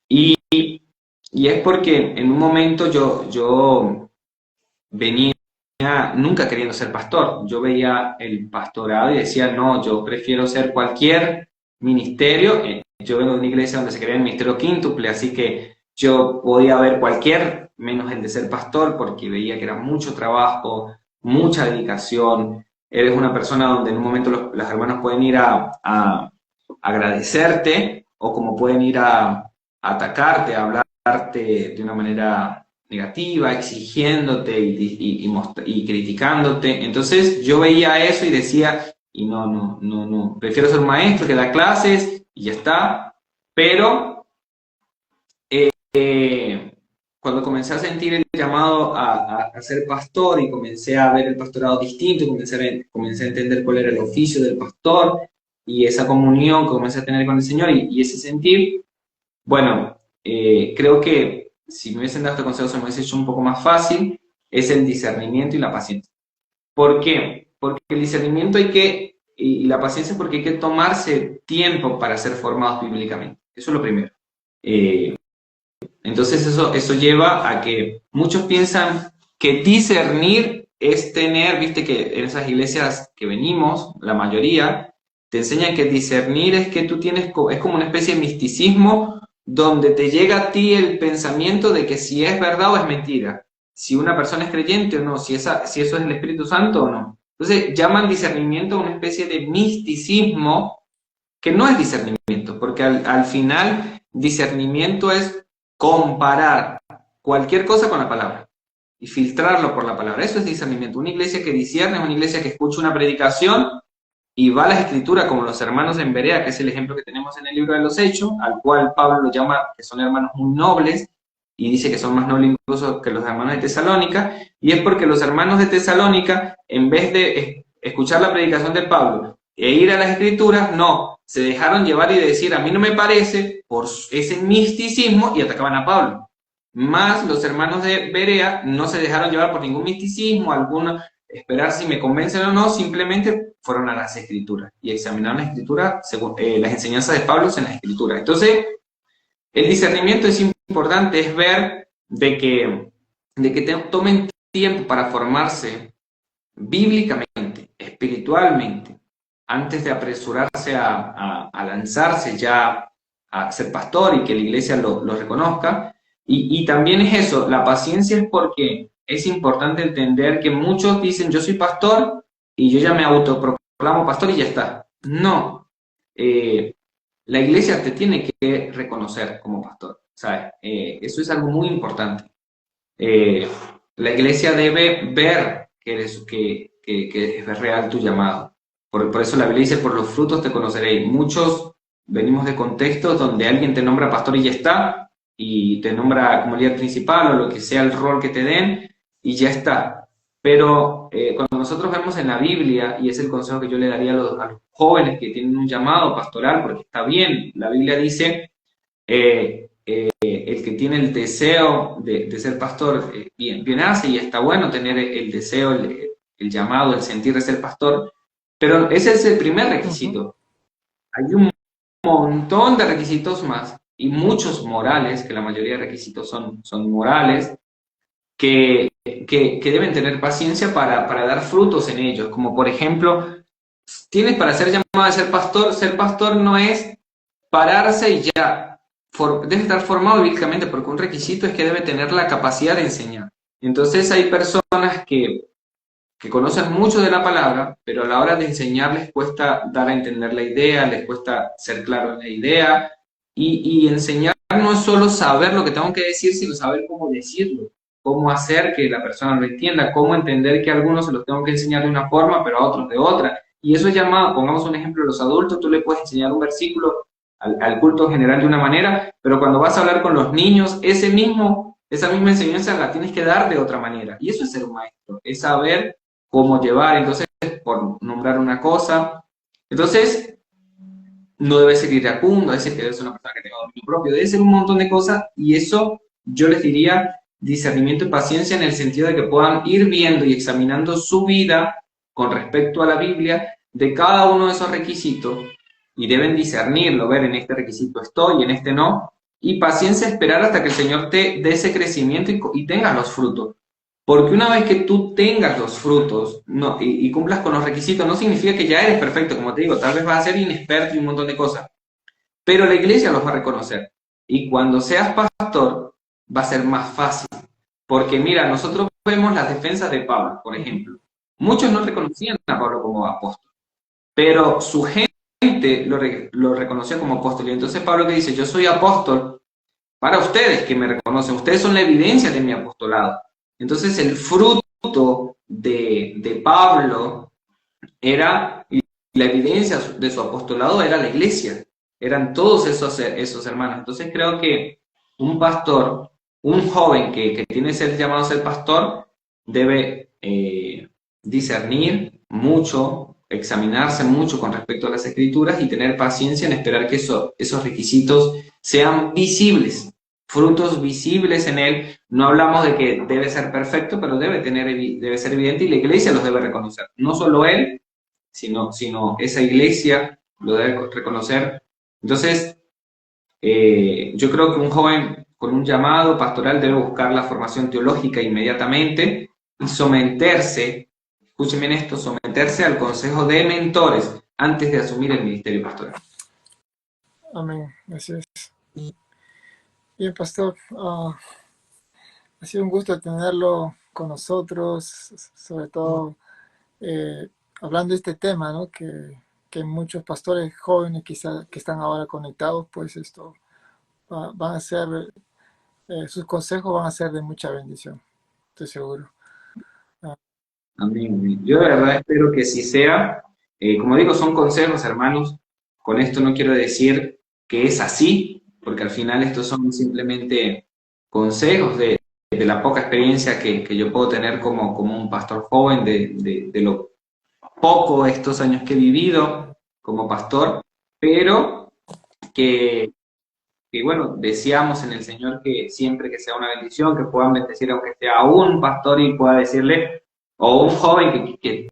y, y es porque en un momento yo venía nunca queriendo ser pastor. Yo veía el pastorado y decía, no, yo prefiero ser cualquier ministerio. Yo vengo de una iglesia donde se crea el ministerio quíntuple, así que yo podía ver cualquier, menos el de ser pastor, porque veía que era mucho trabajo, mucha dedicación, eres una persona donde en un momento los hermanos pueden ir a agradecerte, o como pueden ir a atacarte, a hablarte de una manera negativa, exigiéndote y criticándote. Entonces yo veía eso y decía, y no, prefiero ser un maestro que da clases y ya está, pero cuando comencé a sentir el llamado a ser pastor y comencé a ver el pastorado distinto, comencé a entender cuál era el oficio del pastor y esa comunión que comencé a tener con el Señor y ese sentir, bueno, creo que si me hubiesen dado este consejo se me hubiese hecho un poco más fácil, es el discernimiento y la paciencia. ¿Por qué? Porque el discernimiento y la paciencia porque hay que tomarse tiempo para ser formados bíblicamente. Eso es lo primero. Entonces eso lleva a que muchos piensan que discernir es tener, viste que en esas iglesias que venimos, la mayoría, te enseñan que discernir es que tú tienes, es como una especie de misticismo donde te llega a ti el pensamiento de que si es verdad o es mentira, si una persona es creyente o no, si eso es el Espíritu Santo o no. Entonces llaman discernimiento a una especie de misticismo que no es discernimiento, porque al final discernimiento es comparar cualquier cosa con la palabra y filtrarlo por la palabra. Eso es discernimiento. Una iglesia que discierne es una iglesia que escucha una predicación y va a las escrituras como los hermanos en Berea, que es el ejemplo que tenemos en el libro de los Hechos, al cual Pablo lo llama que son hermanos muy nobles y dice que son más nobles incluso que los hermanos de Tesalónica, y es porque los hermanos de Tesalónica, en vez de escuchar la predicación de Pablo e ir a las escrituras, no, se dejaron llevar y decir, a mí no me parece, por ese misticismo, y atacaban a Pablo. Más los hermanos de Berea no se dejaron llevar por ningún misticismo, esperar si me convencen o no, simplemente fueron a las escrituras y examinaron las escrituras, según las enseñanzas de Pablo en las escrituras. Entonces, el discernimiento es importante, es ver de que tomen tiempo para formarse bíblicamente, espiritualmente, antes de apresurarse a lanzarse ya a ser pastor y que la iglesia lo reconozca. Y también es eso, la paciencia es porque es importante entender que muchos dicen yo soy pastor y yo ya me autoproclamo pastor y ya está. No, la iglesia te tiene que reconocer como pastor, ¿sabes? Eso es algo muy importante. La iglesia debe ver que es real tu llamado. Por eso la Biblia dice, por los frutos te conoceréis. Muchos venimos de contextos donde alguien te nombra pastor y ya está, y te nombra como líder principal o lo que sea el rol que te den, y ya está. Pero cuando nosotros vemos en la Biblia, y es el consejo que yo le daría a los jóvenes que tienen un llamado pastoral, porque está bien, la Biblia dice, el que tiene el deseo de ser pastor, bien hace, y está bueno tener el deseo, el llamado, el sentir de ser pastor, pero ese es el primer requisito. Hay un montón de requisitos más, y muchos morales, que la mayoría de requisitos son morales, que deben tener paciencia para dar frutos en ellos, como por ejemplo, tienes para ser llamado a ser pastor no es pararse y ya, debe estar formado bíblicamente, porque un requisito es que debe tener la capacidad de enseñar. Entonces hay personas que conocen mucho de la palabra, pero a la hora de enseñar les cuesta dar a entender la idea, les cuesta ser claro en la idea, y enseñar no es solo saber lo que tengo que decir, sino saber cómo decirlo, cómo hacer que la persona lo entienda, cómo entender que a algunos se los tengo que enseñar de una forma, pero a otros de otra. Y eso es llamado, pongamos un ejemplo, los adultos, tú le puedes enseñar un versículo al culto general de una manera, pero cuando vas a hablar con los niños, esa misma enseñanza la tienes que dar de otra manera. Y eso es ser un maestro, es saber cómo llevar, entonces, por nombrar una cosa. Entonces, no debe ser iracundo, debe ser que debe ser una persona que tenga dominio propio, debe ser un montón de cosas, y eso yo les diría discernimiento y paciencia en el sentido de que puedan ir viendo y examinando su vida con respecto a la Biblia de cada uno de esos requisitos, y deben discernirlo, ver en este requisito estoy, en este no, y paciencia esperar hasta que el Señor te dé ese crecimiento y tengas los frutos. Porque una vez que tú tengas los frutos y cumplas con los requisitos, no significa que ya eres perfecto, como te digo, tal vez vas a ser inexperto y un montón de cosas, pero la iglesia los va a reconocer. Y cuando seas pastor, va a ser más fácil. Porque mira, nosotros vemos las defensas de Pablo, por ejemplo. Muchos no reconocían a Pablo como apóstol, pero su gente lo reconoció como apóstol. Y entonces Pablo que dice, yo soy apóstol para ustedes que me reconocen, ustedes son la evidencia de mi apostolado. Entonces el fruto de Pablo era, y la evidencia de su apostolado era la iglesia, eran todos esos hermanos. Entonces creo que un pastor, un joven que tiene ser llamado a ser pastor, debe discernir mucho, examinarse mucho con respecto a las escrituras y tener paciencia en esperar que esos requisitos sean visibles, frutos visibles en él. No hablamos de que debe ser perfecto, pero debe ser evidente y la iglesia los debe reconocer. No solo él, sino esa iglesia lo debe reconocer. Entonces, yo creo que un joven con un llamado pastoral debe buscar la formación teológica inmediatamente y someterse, escuchen bien esto, someterse al consejo de mentores antes de asumir el ministerio pastoral. Amén. Así es. Bien, pastor, ha sido un gusto tenerlo con nosotros, sobre todo hablando de este tema, ¿no? Que muchos pastores jóvenes quizá, que están ahora conectados, pues esto van a ser, sus consejos van a ser de mucha bendición, estoy seguro. Ah, Amén. Yo de verdad espero que sí sea. Como digo, son consejos, hermanos. Con esto no quiero decir que es así, porque al final estos son simplemente consejos de la poca experiencia que yo puedo tener como un pastor joven, de lo poco estos años que he vivido como pastor, pero que, bueno, deseamos en el Señor que siempre que sea una bendición, que puedan bendecir aunque sea a un pastor y pueda decirle, o un joven que